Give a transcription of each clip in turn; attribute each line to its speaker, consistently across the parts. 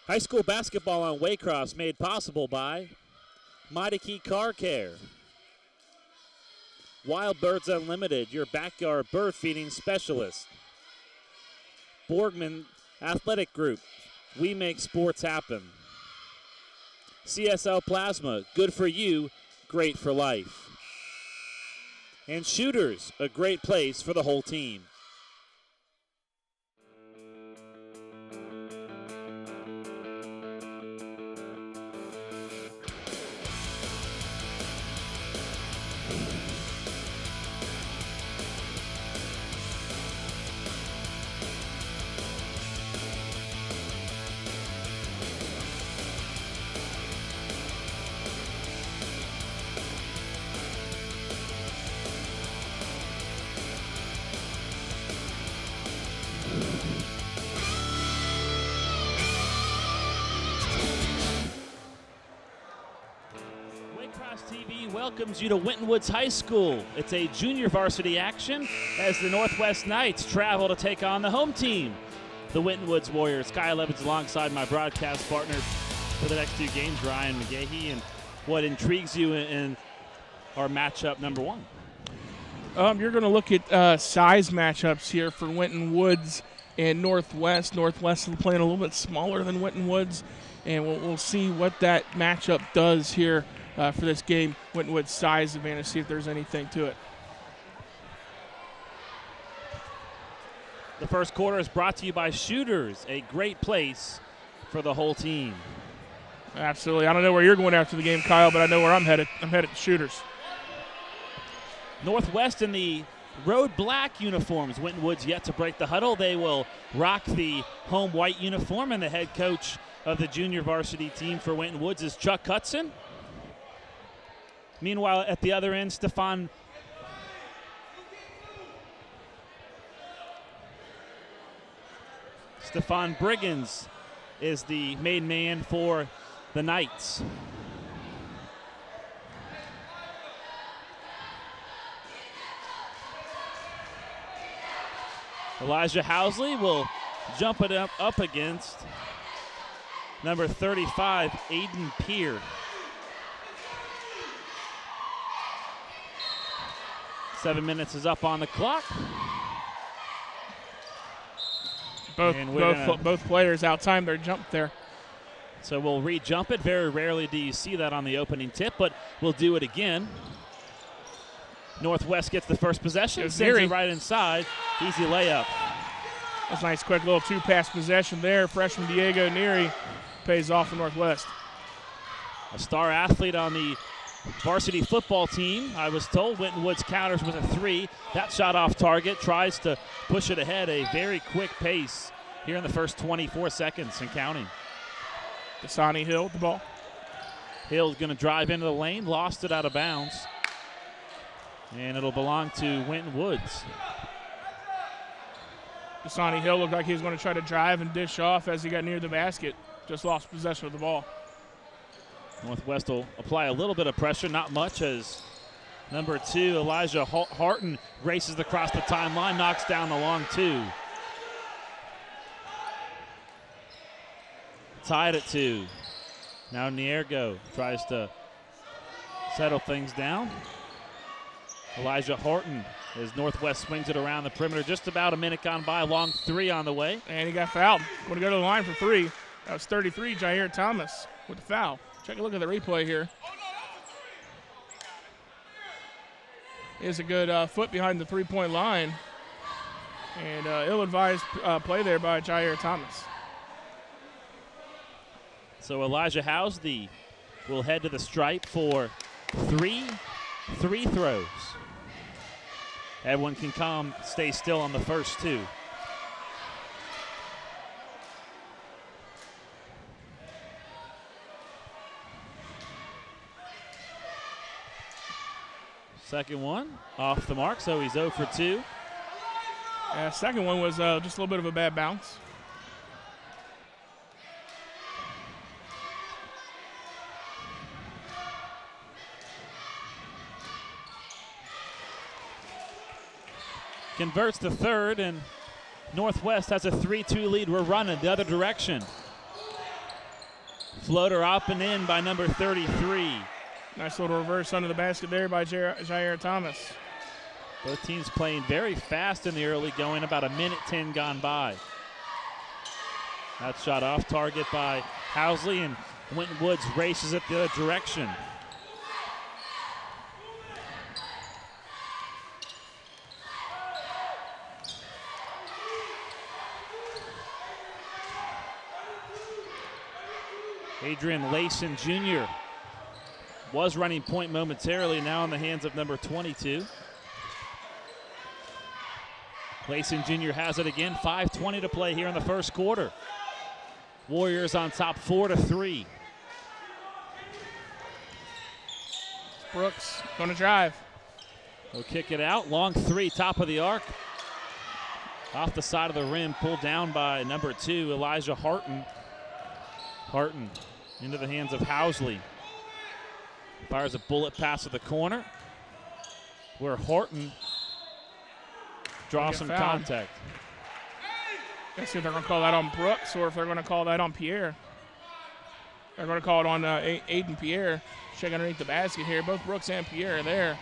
Speaker 1: High school basketball on Waycross made possible by Mighty Key Car Care, Wild Birds Unlimited, your backyard bird feeding specialist, Borgman Athletic Group, we make sports happen, CSL Plasma, good for you, great for life, and Shooters, a great place for the whole team. TV welcomes you to Winton Woods High School. It's a junior varsity action as the Northwest Knights travel to take on the home team, the Winton Woods Warriors. Sky Levins alongside my broadcast partner for the next two games, Ryan McGahee. And what intrigues you in our matchup number one?
Speaker 2: You're going to look at size matchups here for Winton Woods and Northwest. Northwest is playing a little bit smaller than Winton Woods, and we'll see what that matchup does here for this game. Winton Woods size advantage, see if there's anything to it.
Speaker 1: The first quarter is brought to you by Shooters, a great place for the whole team.
Speaker 2: Absolutely. I don't know where you're going after the game, Kyle, but I know where I'm headed. I'm headed to Shooters.
Speaker 1: Northwest in the road black uniforms. Winton Woods yet to break the huddle. They will rock the home white uniform, and the head coach of the junior varsity team for Winton Woods is Chuck Hudson. Meanwhile, at the other end, Stefan Briggins is the main man for the Knights. Elijah Housley will jump it up against number 35, Aiden Peer. 7 minutes is up on the clock.
Speaker 2: Both players out-timed their jump there.
Speaker 1: So we'll re-jump it. Very rarely do you see that on the opening tip, but we'll do it again. Northwest gets the first possession, sends it right inside. Easy layup.
Speaker 2: That's a nice quick little two-pass possession there. Freshman Diego Neary pays off for Northwest.
Speaker 1: A star athlete on the varsity football team. I was told Winton Woods counters with a three. That shot off target, tries to push it ahead. A very quick pace here in the first 24 seconds and counting.
Speaker 2: Dasani Hill with the ball.
Speaker 1: Hill's going to drive into the lane, lost it out of bounds. And it'll belong to Winton Woods.
Speaker 2: Dasani Hill looked like he was going to try to drive and dish off as he got near the basket. Just lost possession of the ball.
Speaker 1: Northwest will apply a little bit of pressure, not much, as number 2, Elijah Harton, races across the timeline, knocks down the long two. Tied at 2. Now Niergo tries to settle things down. Elijah Horton as Northwest swings it around the perimeter. Just about a minute gone by. Long three on the way.
Speaker 2: And he got fouled. Going to go to the line for three. That was 33, Jair Thomas with the foul. Take a look at the replay here. Is a good foot behind the three-point line. And ill-advised play there by Jair Thomas.
Speaker 1: So Elijah Housley will head to the stripe for three throws. Everyone can stay still on the first two. Second one off the mark, so he's 0 for 2.
Speaker 2: Second one was just a little bit of a bad bounce.
Speaker 1: Converts the third, and Northwest has a 3-2 lead. We're running the other direction. Floater up and in by number 33.
Speaker 2: Nice little reverse under the basket there by Jair Thomas.
Speaker 1: Both teams playing very fast in the early going, about a minute 10 gone by. That shot off target by Housley, and Winton Woods races it the other direction. Adrian Layson Jr. was running point momentarily, now in the hands of number 22. Layson Jr. has it again, 5:20 to play here in the first quarter. Warriors on top 4-3.
Speaker 2: Brooks going to drive.
Speaker 1: He'll kick it out, long three, top of the arc. Off the side of the rim, pulled down by number 2, Elijah Harton. Harton into the hands of Housley. Fires a bullet pass to the corner, where Horton draws some contact.
Speaker 2: Let's see if they're going to call that on Brooks or if they're going to call that on Pierre. They're going to call it on Aiden Pierre. Check underneath the basket here. Both Brooks and Pierre are there.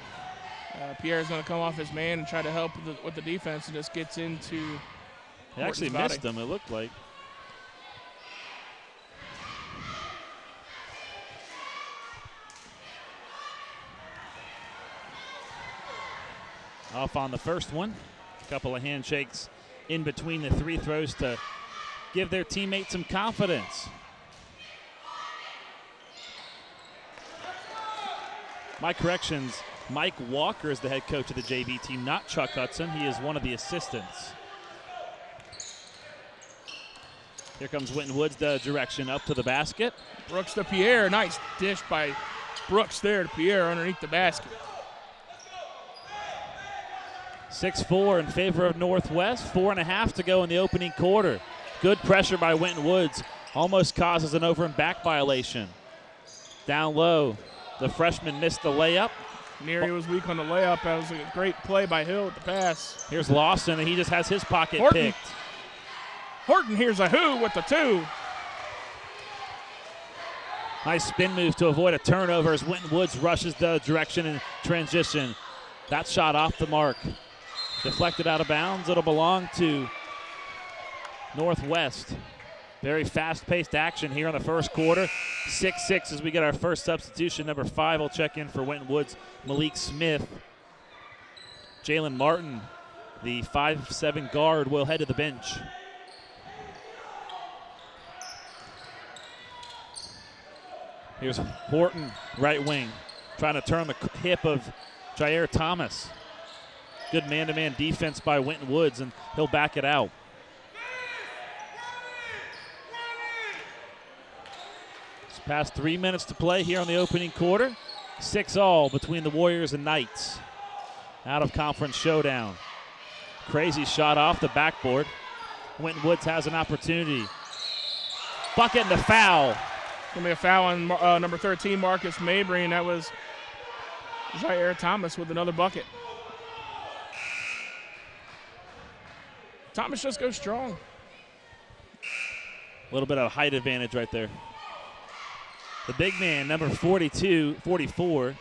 Speaker 2: Pierre's going to come off his man and try to help with the defense, and just gets into
Speaker 1: He actually missed him, it looked like. Off on the first one. A couple of handshakes in between the three throws to give their teammates some confidence. My corrections, Mike Walker is the head coach of the JV team, not Chuck Hudson. He is one of the assistants. Here comes Winton Woods, the direction up to the basket.
Speaker 2: Brooks to Pierre. Nice dish by Brooks there to Pierre underneath the basket.
Speaker 1: 6-4 in favor of Northwest. 4.5 to go in the opening quarter. Good pressure by Winton Woods. Almost causes an over and back violation. Down low, the freshman missed the layup.
Speaker 2: Neary was weak on the layup. That was a great play by Hill with the pass.
Speaker 1: Here's Lawson, and he just has his pocket picked.
Speaker 2: Horton here's a who with the 2.
Speaker 1: Nice spin move to avoid a turnover as Winton Woods rushes the direction in transition. That shot off the mark. Deflected out of bounds. It'll belong to Northwest. Very fast-paced action here in the first quarter. 6-6 as we get our first substitution. Number 5 will check in for Winton Woods. Malik Smith. Jalen Martin, the 5'7" guard, will head to the bench. Here's Horton, right wing, trying to turn the hip of Jair Thomas. Good man-to-man defense by Winton Woods, and he'll back it out. It's past 3 minutes to play here on the opening quarter. 6-all between the Warriors and Knights. Out of conference showdown. Crazy shot off the backboard. Winton Woods has an opportunity. Bucket and the foul.
Speaker 2: Going to be a foul on number 13, Marcus Mabry, and that was Jair Thomas with another bucket. Thomas just goes strong.
Speaker 1: A little bit of height advantage right there. The big man, number 44,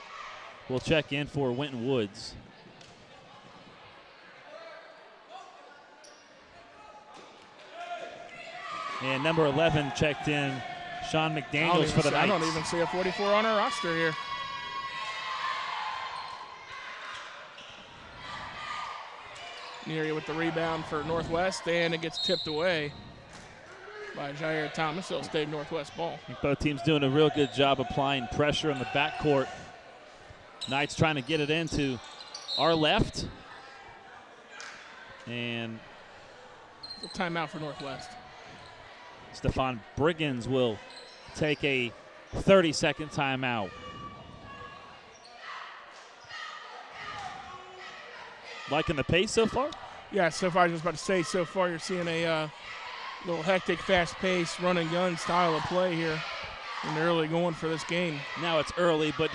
Speaker 1: will check in for Winton Woods. And number 11 checked in, Sean McDaniels for the Knights.
Speaker 2: I don't even see a 44 on our roster here. Neary with the rebound for Northwest, and it gets tipped away by Jair Thomas. It'll stay Northwest ball.
Speaker 1: I think both teams doing a real good job applying pressure in the backcourt. Knights trying to get it into our left. And
Speaker 2: a timeout for Northwest.
Speaker 1: Stephon Briggins will take a 30-second timeout. Liking the pace so far?
Speaker 2: Yeah, so far I was just about to say, so far you're seeing a little hectic, fast-paced, run-and-gun style of play here in the early going for this game.
Speaker 1: Now it's early, but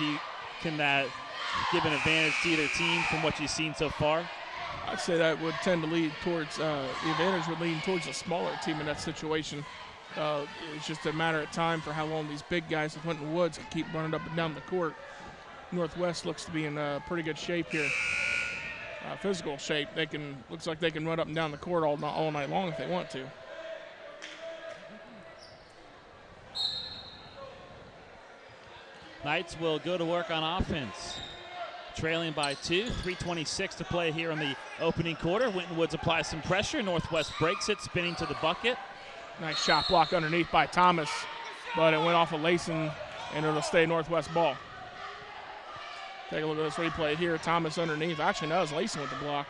Speaker 1: can that give an advantage to either team from what you've seen so far?
Speaker 2: I'd say that would tend to lead towards, the advantage would lean towards a smaller team in that situation. It's just a matter of time for how long these big guys with Winton Woods can keep running up and down the court. Northwest looks to be in pretty good shape here. Physical shape. Looks like they can run up and down the court all night long if they want to.
Speaker 1: Knights will go to work on offense. Trailing by 2, 3:26 to play here in the opening quarter. Winton Woods applies some pressure. Northwest breaks it, spinning to the bucket.
Speaker 2: Nice shot block underneath by Thomas, but it went off of Layson, and it'll stay Northwest ball. Take a look at this replay here. Thomas underneath. Actually, no, it's Layson with the block.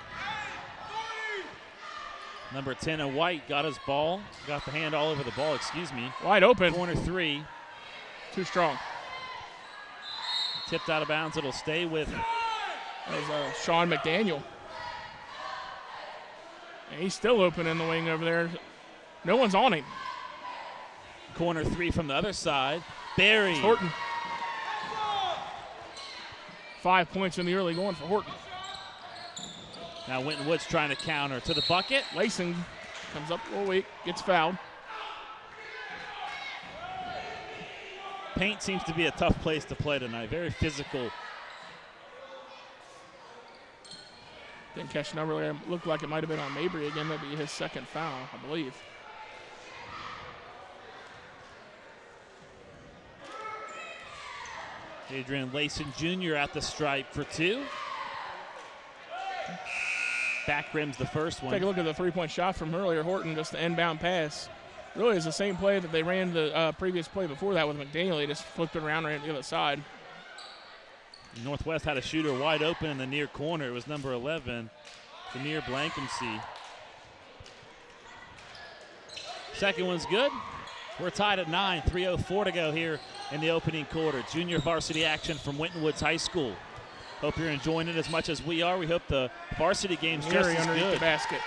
Speaker 1: Number 10 of White got his ball. Got the hand all over the ball,
Speaker 2: Wide open.
Speaker 1: Corner 3.
Speaker 2: Too strong.
Speaker 1: Tipped out of bounds. It'll stay with
Speaker 2: Sean McDaniel. And he's still open in the wing over there. No one's on him.
Speaker 1: Corner 3 from the other side. Barry.
Speaker 2: Horton. 5 points in the early going for Horton.
Speaker 1: Now Winton Woods trying to counter to the bucket.
Speaker 2: Layson comes up a little weak, gets fouled.
Speaker 1: Paint seems to be a tough place to play tonight. Very physical.
Speaker 2: Didn't catch the number. It looked like it might have been on Mabry again. That'd be his second foul, I believe.
Speaker 1: Adrian Layson Jr. at the stripe for 2. Back rims the first one.
Speaker 2: Take a look at the three-point shot from earlier. Horton, just the inbound pass. Really is the same play that they ran the previous play before that with McDaniel. They just flipped it around and ran to the other side.
Speaker 1: Northwest had a shooter wide open in the near corner. It was number 11, Demir Blankency. Second one's good. We're tied at 9, 3:04 to go here in the opening quarter. Junior varsity action from Winton Woods High School. Hope you're enjoying it as much as we are. We hope the varsity game's just as
Speaker 2: underneath
Speaker 1: good.
Speaker 2: The basket.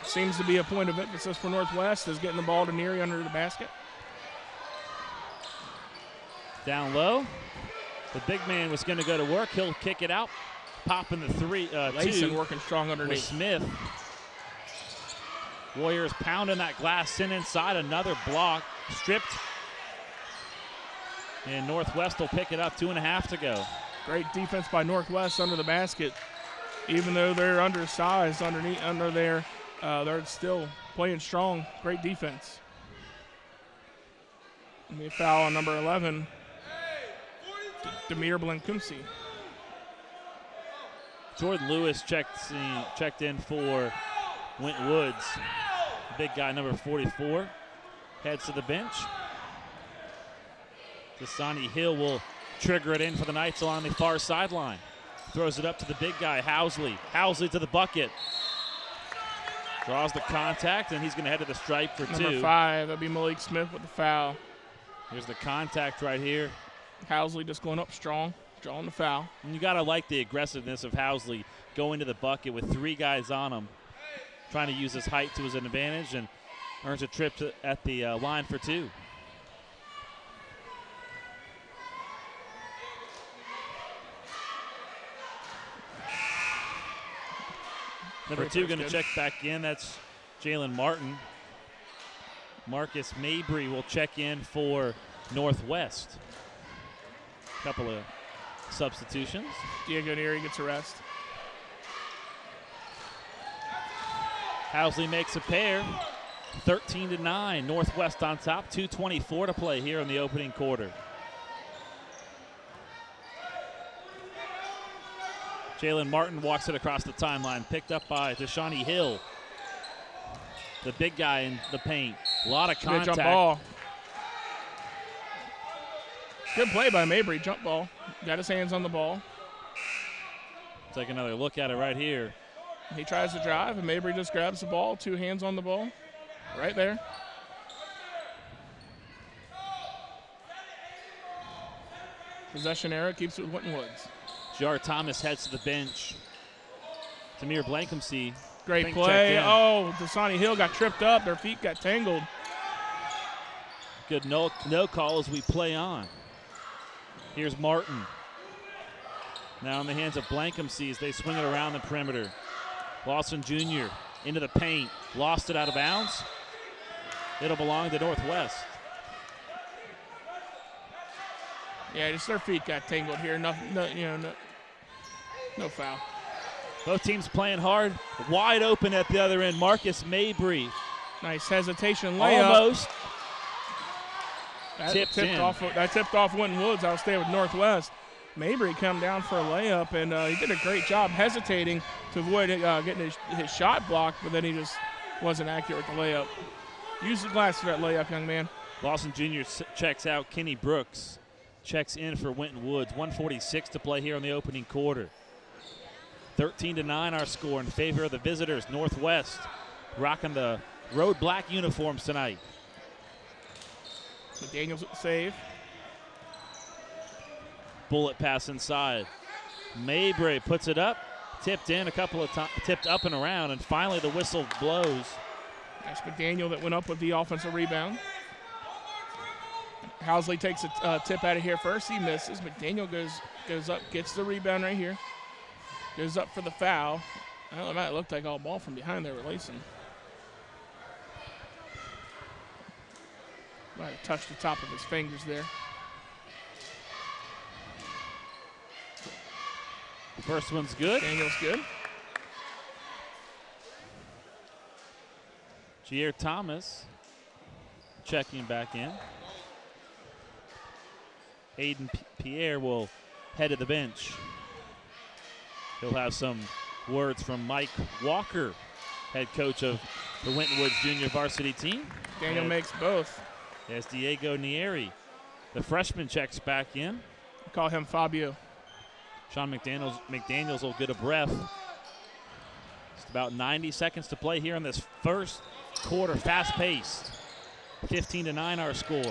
Speaker 2: Seems to be a point of emphasis for Northwest is getting the ball to Neary under the basket.
Speaker 1: Down low. The big man was going to go to work. He'll kick it out. Popping the 3,
Speaker 2: Layson
Speaker 1: 2
Speaker 2: working strong
Speaker 1: with
Speaker 2: underneath.
Speaker 1: Smith. Warriors pounding that glass in inside. Another block. Stripped. And Northwest will pick it up. 2.5 to go.
Speaker 2: Great defense by Northwest under the basket. Even though they're undersized under there, they're still playing strong. Great defense. And we foul on number 11, Demir Blankumsi.
Speaker 1: Jordan Lewis checked in for Winton Woods. Big guy, number 44, heads to the bench. Dasani Hill will trigger it in for the Knights along the far sideline. Throws it up to the big guy, Housley. Housley to the bucket. Draws the contact, and he's going to head to the stripe for 2.
Speaker 2: Number 5, that'd be Malik Smith with the foul.
Speaker 1: Here's the contact right here.
Speaker 2: Housley just going up strong, drawing the foul.
Speaker 1: And you got to like the aggressiveness of Housley going to the bucket with 3 guys on him, trying to use his height to his advantage, and earns a trip at the line for 2. Number 2 going to check back in. That's Jalen Martin. Marcus Mabry will check in for Northwest. Couple of substitutions.
Speaker 2: Diego Neary gets a rest.
Speaker 1: Housley makes a pair. 13-9. Northwest on top. 2:24 to play here in the opening quarter. Jalen Martin walks it across the timeline, picked up by Deshani Hill. The big guy in the paint. A lot of contact.
Speaker 2: Jump ball. Good play by Mabry, jump ball. Got his hands on the ball.
Speaker 1: Take another look at it right here.
Speaker 2: He tries to drive, and Mabry just grabs the ball, 2 hands on the ball. Right there. Possession error keeps it with Winton Woods.
Speaker 1: Jar Thomas heads to the bench. Demir Blankumsey.
Speaker 2: Great play. Oh, Dasani Hill got tripped up. Their feet got tangled.
Speaker 1: Good no call as we play on. Here's Martin. Now in the hands of Blankumsey as they swing it around the perimeter. Lawson Jr. into the paint. Lost it out of bounds. It'll belong to Northwest.
Speaker 2: Yeah, just their feet got tangled here. No foul.
Speaker 1: Both teams playing hard. Wide open at the other end. Marcus Mabry.
Speaker 2: Nice hesitation layup.
Speaker 1: Almost.
Speaker 2: That
Speaker 1: tipped
Speaker 2: off Winton Woods. I'll stay with Northwest. Mabry come down for a layup, and he did a great job hesitating to avoid getting his shot blocked, but then he just wasn't accurate with the layup. Use the glass for that layup, young man.
Speaker 1: Lawson Jr. checks out. Kenny Brooks checks in for Winton Woods. 1:46 to play here in the opening quarter. 13-9 our score in favor of the visitors. Northwest rocking the road black uniforms tonight.
Speaker 2: McDaniels with the save.
Speaker 1: Bullet pass inside. Mabry puts it up. Tipped in a couple of times. Tipped up and around, and finally the whistle blows.
Speaker 2: That's McDaniel that went up with the offensive rebound. Housley takes a tip out of here first. He misses. McDaniel goes up, gets the rebound right here. Goes up for the foul. Well, it might look like all ball from behind there releasing. Might have touched the top of his fingers there.
Speaker 1: The first one's good.
Speaker 2: Daniel's good.
Speaker 1: Jair Thomas checking back in. Aiden Pierre will head to the bench. He'll have some words from Mike Walker, head coach of the Winton Woods junior varsity team.
Speaker 2: Daniel makes both.
Speaker 1: As Diego Nieri, the freshman, checks back in.
Speaker 2: Call him Fabio.
Speaker 1: Sean McDaniels will get a breath. Just about 90 seconds to play here in this first quarter, fast-paced. 15-9 our score.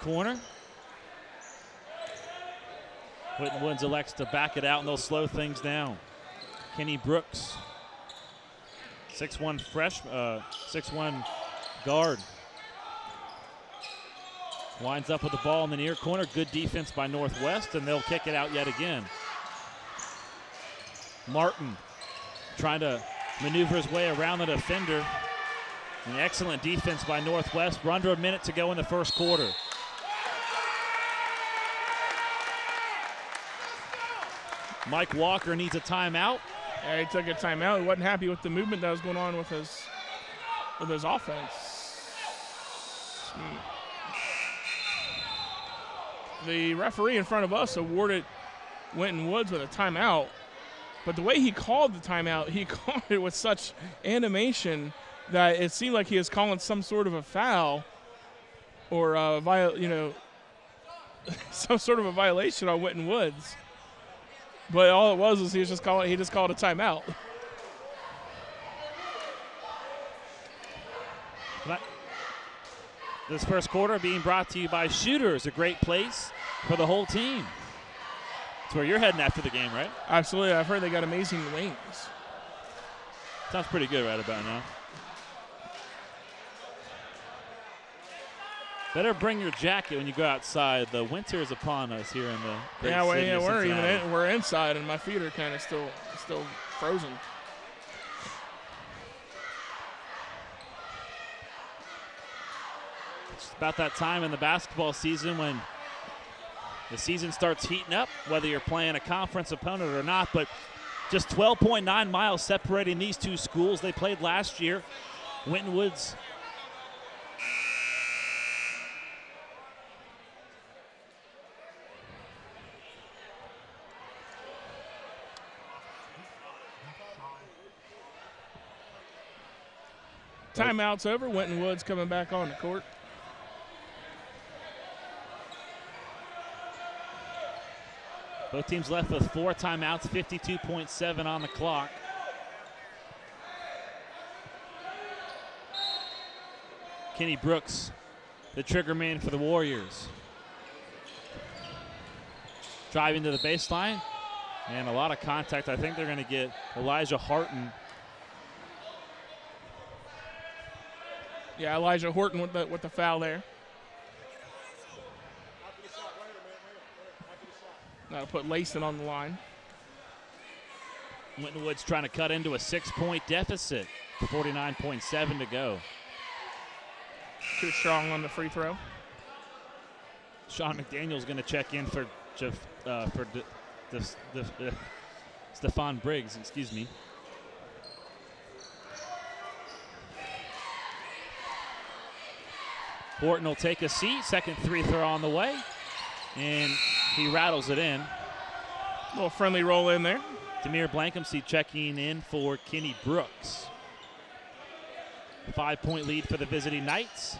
Speaker 1: Corner. Winton Woods elects to back it out, and they'll slow things down. Kenny Brooks, 6'1" 6'1" guard. Winds up with the ball in the near corner. Good defense by Northwest, and they'll kick it out yet again. Martin trying to maneuver his way around the defender. An excellent defense by Northwest. We're under a minute to go in the first quarter. Mike Walker needs a timeout.
Speaker 2: Yeah, he took a timeout. He wasn't happy with the movement that was going on with his offense. The referee in front of us awarded Winton Woods with a timeout, but the way he called the timeout, he called it with such animation that it seemed like he was calling some sort of a foul or some sort of a violation on Winton Woods. But all it was he just called a timeout.
Speaker 1: This first quarter being brought to you by Shooters, a great place for the whole team. That's where you're heading after the game, right?
Speaker 2: Absolutely. I've heard they got amazing wings.
Speaker 1: Sounds pretty good right about now. Better bring your jacket when you go outside. The winter is upon us here in the great city of Cincinnati.
Speaker 2: We're inside, and my feet are kind of still frozen.
Speaker 1: It's about that time in the basketball season when the season starts heating up, whether you're playing a conference opponent or not. But just 12.9 miles separating these two schools. They played last year. Winton Woods
Speaker 2: Timeout's over. Winton Woods coming back on the court.
Speaker 1: Both teams left with 4 timeouts, 52.7 on the clock. Kenny Brooks, the trigger man for the Warriors. Driving to the baseline, and a lot of contact. I think they're going to get Elijah Horton.
Speaker 2: Yeah, Elijah Horton with the foul there. That'll put Layson on the line.
Speaker 1: Winton Woods trying to cut into a 6-point deficit. 49.7 to go.
Speaker 2: Too strong on the free throw.
Speaker 1: Sean McDaniel's going to check in for Stephon Briggs, excuse me. Horton will take a seat. Second free throw on the way. And he rattles it in.
Speaker 2: A little friendly roll in there.
Speaker 1: Demir Blankensee checking in for Kenny Brooks. 5-point lead for the visiting Knights.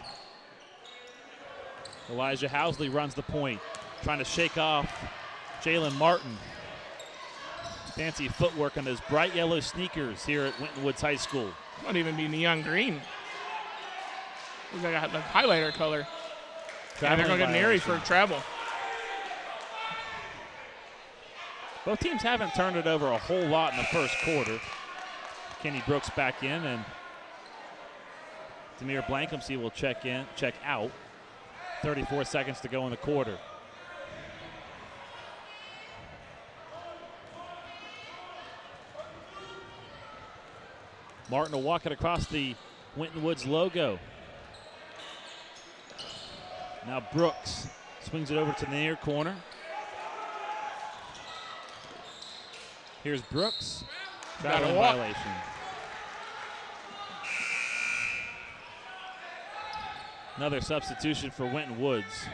Speaker 1: Elijah Housley runs the point, trying to shake off Jalen Martin. Fancy footwork on those bright yellow sneakers here at Winton Woods High School.
Speaker 2: Might even be neon green. Looks like the highlighter color. And they're going to get Neary for travel.
Speaker 1: Both teams haven't turned it over a whole lot in the first quarter. Kenny Brooks back in, and Demir Blankensee will check out. 34 seconds to go in the quarter. Martin will walk it across the Winton Woods logo. Now Brooks swings it over to the near corner. Here's Brooks. Traveling violation. Another substitution for Winton Woods.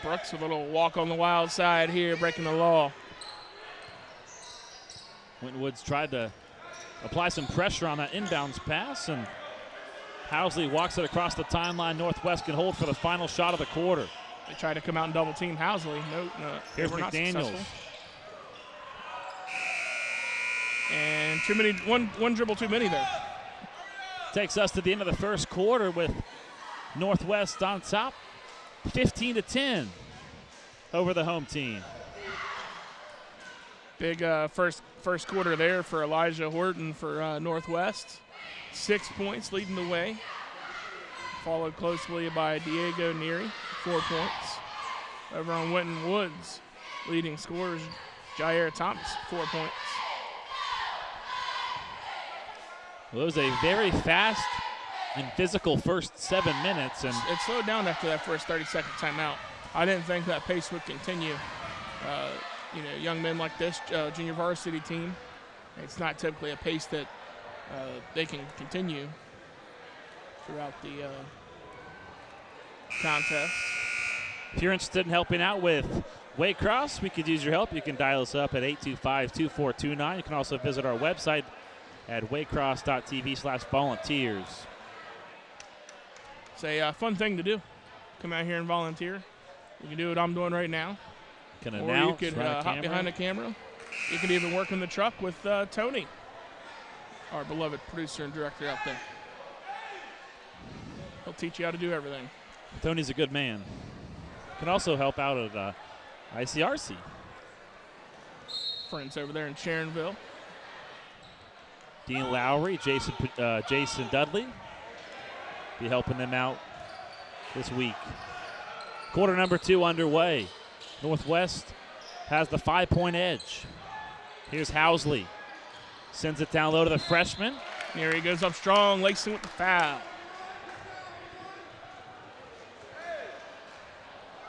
Speaker 2: Brooks with a little walk on the wild side here, breaking the law.
Speaker 1: Winton Woods tried to apply some pressure on that inbounds pass, and Housley walks it across the timeline. Northwest can hold for the final shot of the quarter.
Speaker 2: They tried to come out and double team Housley. No,
Speaker 1: here's McDaniels.
Speaker 2: And too many, one dribble too many there.
Speaker 1: Takes us to the end of the first quarter with Northwest on top, 15-10 over the home team.
Speaker 2: Big first quarter there for Elijah Horton for Northwest. 6 points leading the way. Followed closely by Diego Neary, 4 points. Over on Winton Woods, leading scorers, Jair Thomas, 4 points.
Speaker 1: Well, it was a very fast and physical first 7 minutes. And
Speaker 2: it slowed down after that first 30-second timeout. I didn't think that pace would continue. Young men like this, junior varsity team, it's not typically a pace that they can continue throughout the contest.
Speaker 1: If you're interested in helping out with Waycross, we could use your help. You can dial us up at 825-2429. You can also visit our website at waycross.tv/volunteers.
Speaker 2: It's a fun thing to do. Come out here and volunteer. You can do what I'm doing right now.
Speaker 1: Can
Speaker 2: or
Speaker 1: announce,
Speaker 2: you could hop behind the camera. You could even work in the truck with Tony, our beloved producer and director out there. He'll teach you how to do everything.
Speaker 1: Tony's a good man. Can also help out at ICRC.
Speaker 2: Friends over there in Sharonville.
Speaker 1: Dean Lowry, Jason Dudley be helping them out this week. Quarter number 2 underway. Northwest has the 5-point edge. Here's Housley. Sends it down low to the freshman.
Speaker 2: Here he goes up strong, Lason with the foul.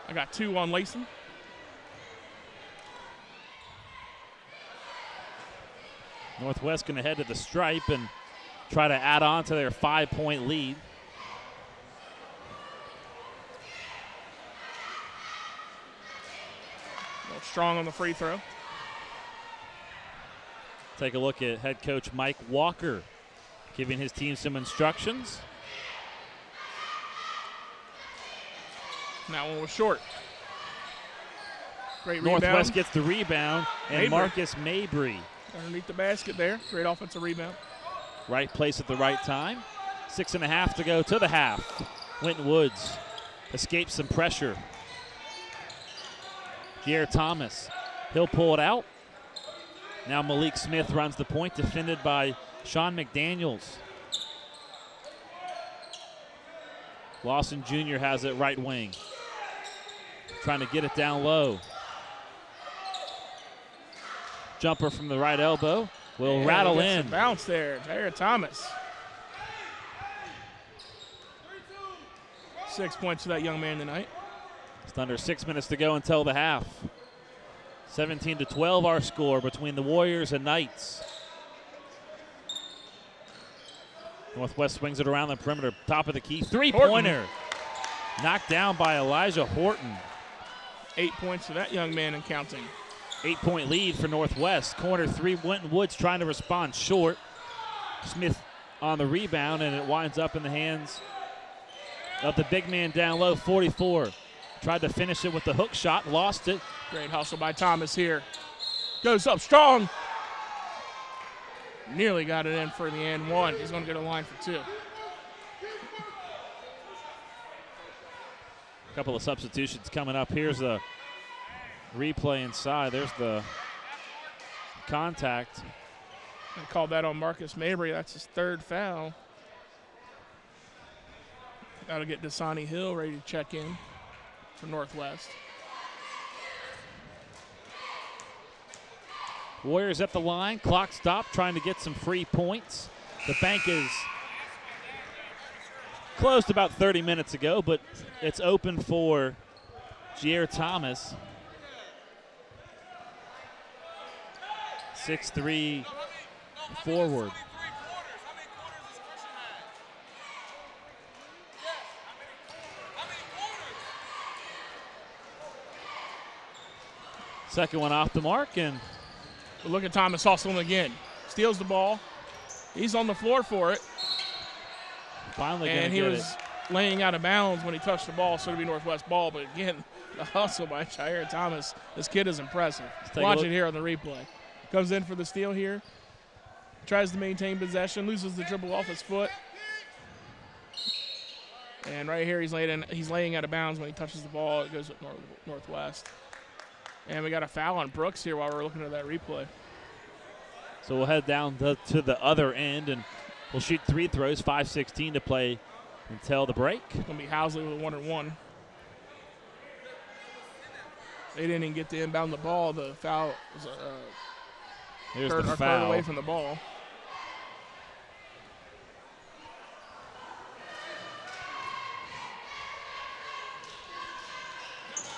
Speaker 2: I got 2 on Lason.
Speaker 1: Northwest going to head to the stripe and try to add on to their 5-point lead.
Speaker 2: Strong on the free throw.
Speaker 1: Take a look at head coach Mike Walker giving his team some instructions.
Speaker 2: And that one was short. Great
Speaker 1: Northwest
Speaker 2: rebound.
Speaker 1: Northwest gets the rebound, and Marcus Mabry.
Speaker 2: Underneath the basket there. Great offensive rebound.
Speaker 1: Right place at the right time. 6.5 to go to the half. Winton Woods escapes some pressure. Jair Thomas, he'll pull it out. Now Malik Smith runs the point, defended by Sean McDaniels. Lawson Jr. has it right wing. Trying to get it down low. Jumper from the right elbow will rattle in.
Speaker 2: Bounce there, Jair Thomas. 6 points for that young man tonight.
Speaker 1: Just under 6 minutes to go until the half. 17-12 our score between the Warriors and Knights. Northwest swings it around the perimeter, top of the key. Three-pointer. Knocked down by Elijah Horton.
Speaker 2: 8 points for that young man and counting.
Speaker 1: 8-point lead for Northwest. Corner three, Winton Woods trying to respond short. Smith on the rebound, and it winds up in the hands of the big man down low, 44. Tried to finish it with the hook shot, lost it.
Speaker 2: Great hustle by Thomas here. Goes up strong. Nearly got it in for the and one. He's going to go to the line for 2.
Speaker 1: A couple of substitutions coming up. Here's the replay inside. There's the contact.
Speaker 2: I called that on Marcus Mabry. That's his 3rd foul. Got to get Dasani Hill ready to check in for Northwest.
Speaker 1: Warriors at the line. Clock stopped, trying to get some free points. The bank is closed about 30 minutes ago, but it's open for Jair Thomas. 6'3" forward. Second one off the mark, and
Speaker 2: but look at Thomas hustling again. Steals the ball. He's on the floor for it.
Speaker 1: Finally
Speaker 2: and he was laying out of bounds when he touched the ball, so it'll be Northwest ball. But again, the hustle by Jair Thomas. This kid is impressive. Watch it here on the replay. Comes in for the steal here. Tries to maintain possession, loses the dribble off his foot. And right here, he's laying out of bounds when he touches the ball. It goes with Northwest. And we got a foul on Brooks here while we're looking at that replay.
Speaker 1: So we'll head down to the other end, and we'll shoot 3 throws, 5:16 to play until the break.
Speaker 2: It's going to be Housley with 1-and-1. They didn't even get to inbound the ball. The foul was
Speaker 1: Here's the foul.
Speaker 2: Away from the ball.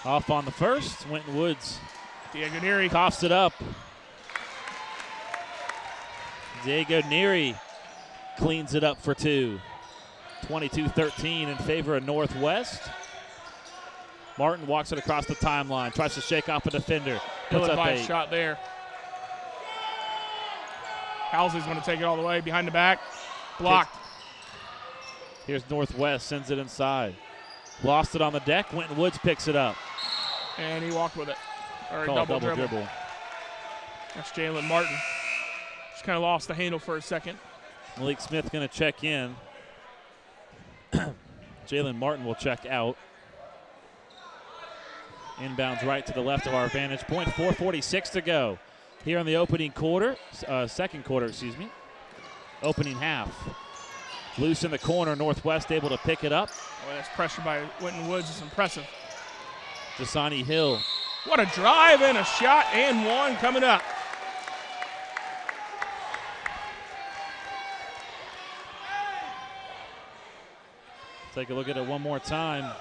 Speaker 1: Off on the first, Winton Woods.
Speaker 2: Diego Neary
Speaker 1: coughs it up. Diego Neary cleans it up for 2. 22-13 in favor of Northwest. Martin walks it across the timeline, tries to shake off a defender. Puts up a
Speaker 2: shot there. Housley's going to take it all the way behind the back. Blocked.
Speaker 1: Here's Northwest, sends it inside. Lost it on the deck. Winton Woods picks it up.
Speaker 2: And he walked with it. Or
Speaker 1: double dribble.
Speaker 2: That's Jalen Martin. Just kind of lost the handle for a second.
Speaker 1: Malik Smith going to check in. Jalen Martin will check out. Inbounds right to the left of our vantage point. 4:46 to go here in the opening quarter. Second quarter, excuse me. Opening half. Loose in the corner. Northwest able to pick it up.
Speaker 2: Oh, that's pressure by Winton Woods. It's impressive.
Speaker 1: Dasani Hill.
Speaker 2: What a drive and a shot and one coming up.
Speaker 1: Take a look at it one more time.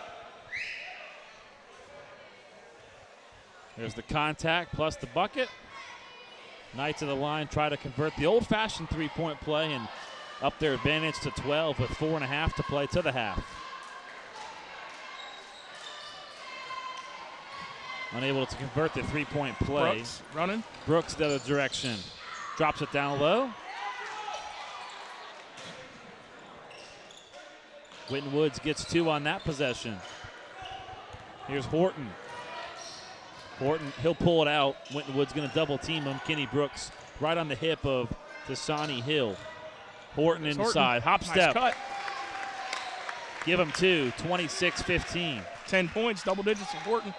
Speaker 1: There's the contact plus the bucket. Knights of the line try to convert the old-fashioned three-point play and up their advantage to 12 with 4.5 to play to the half. Unable to convert the three-point play.
Speaker 2: Brooks running.
Speaker 1: Brooks the other direction. Drops it down low. Winton Woods gets 2 on that possession. Here's Horton. Horton, he'll pull it out. Winton Woods going to double team him. Kenny Brooks right on the hip of Dasani Hill. Horton inside. Hop step.
Speaker 2: Nice cut.
Speaker 1: Give him 2. 26-15.
Speaker 2: 10 points, double digits for Horton.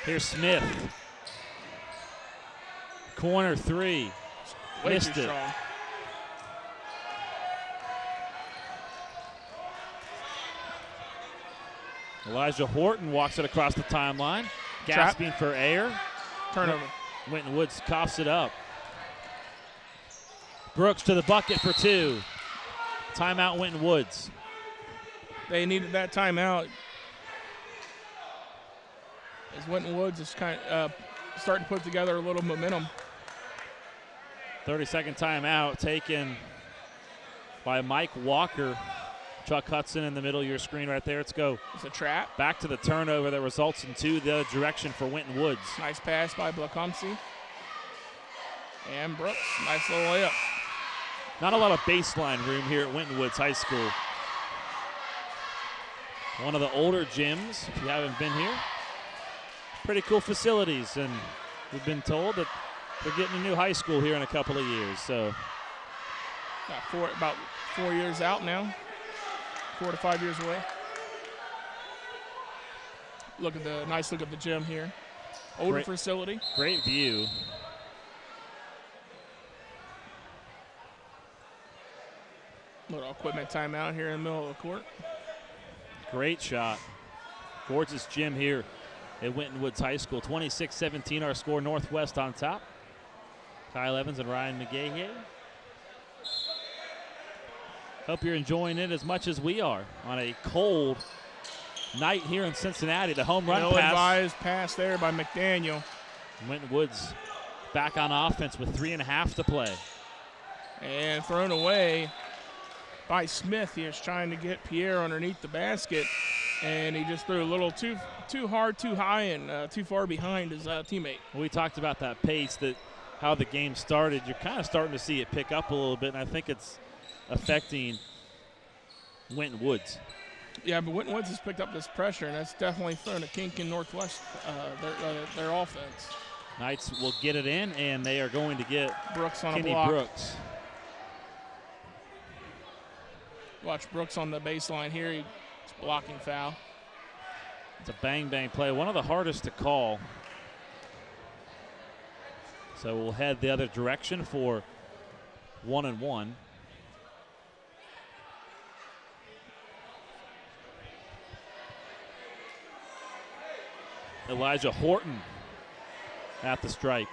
Speaker 1: Here's Smith. Corner 3.
Speaker 2: Way
Speaker 1: Missed
Speaker 2: too
Speaker 1: it.
Speaker 2: strong.
Speaker 1: Elijah Horton walks it across the timeline. Gasping for air.
Speaker 2: Turnover.
Speaker 1: Winton Woods coughs it up. Brooks to the bucket for 2. Timeout Winton Woods.
Speaker 2: They needed that timeout. As Winton Woods is kind of starting to put together a little momentum.
Speaker 1: 30-second timeout taken by Mike Walker. Chuck Hudson in the middle of your screen right there. Let's go.
Speaker 2: It's a trap.
Speaker 1: Back to the turnover that results in 2 the other direction for Winton Woods.
Speaker 2: Nice pass by Blakomsky. And Brooks, nice little layup.
Speaker 1: Not a lot of baseline room here at Winton Woods High School. One of the older gyms, if you haven't been here. Pretty cool facilities, and we've been told that they're getting a new high school here in a couple of years. So
Speaker 2: about 4 years out now. 4 to 5 years away. Nice look at the gym here. Older facility.
Speaker 1: Great view.
Speaker 2: Little equipment timeout here in the middle of the court.
Speaker 1: Great shot. Gorgeous gym here at Winton Woods High School. 26-17 our score. Northwest on top. Kyle Evans and Ryan McGahey. Hope you're enjoying it as much as we are on a cold night here in Cincinnati. The home run pass.
Speaker 2: Ill-advised pass there by McDaniel.
Speaker 1: Winton Woods back on offense with 3.5 to play.
Speaker 2: And thrown away by Smith. He was trying to get Pierre underneath the basket, and he just threw a little too hard, too high, and too far behind his teammate.
Speaker 1: We talked about that pace, how the game started. You're kind of starting to see it pick up a little bit, and I think it's affecting Winton Woods.
Speaker 2: Yeah, but Winton Woods has picked up this pressure, and that's definitely thrown a kink in Northwest, their offense.
Speaker 1: Knights will get it in, and they are going to get
Speaker 2: Brooks on
Speaker 1: Kenny
Speaker 2: a block.
Speaker 1: Brooks.
Speaker 2: Watch Brooks on the baseline here. He's blocking foul.
Speaker 1: It's a bang-bang play, one of the hardest to call. So we'll head the other direction for 1-1. Elijah Horton at the stripe.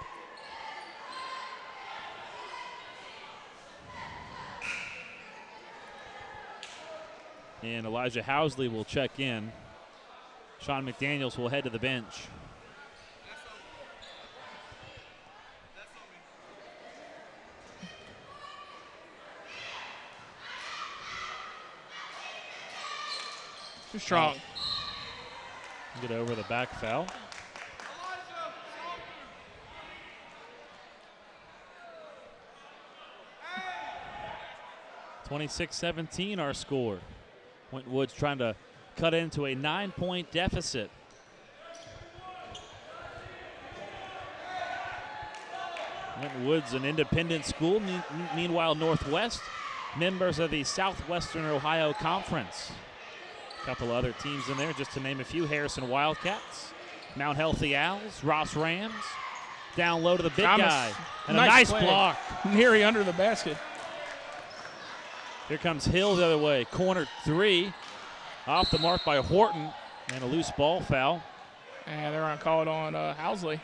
Speaker 1: And Elijah Housley will check in. Sean McDaniels will head to the bench.
Speaker 2: Too strong.
Speaker 1: Get over the back foul. Hey! 26-17 our score. Winton Woods trying to cut into a 9-point deficit. Winton Woods, an independent school. Meanwhile, Northwest, members of the Southwestern Ohio Conference. A couple other teams in there, just to name a few. Harrison Wildcats, Mount Healthy Owls, Ross Rams. Down low to the big guy. And
Speaker 2: nice
Speaker 1: a nice block.
Speaker 2: Neary under the basket.
Speaker 1: Here comes Hill the other way. Corner 3. Off the mark by Horton. And a loose ball foul.
Speaker 2: And they're going to call it on Housley.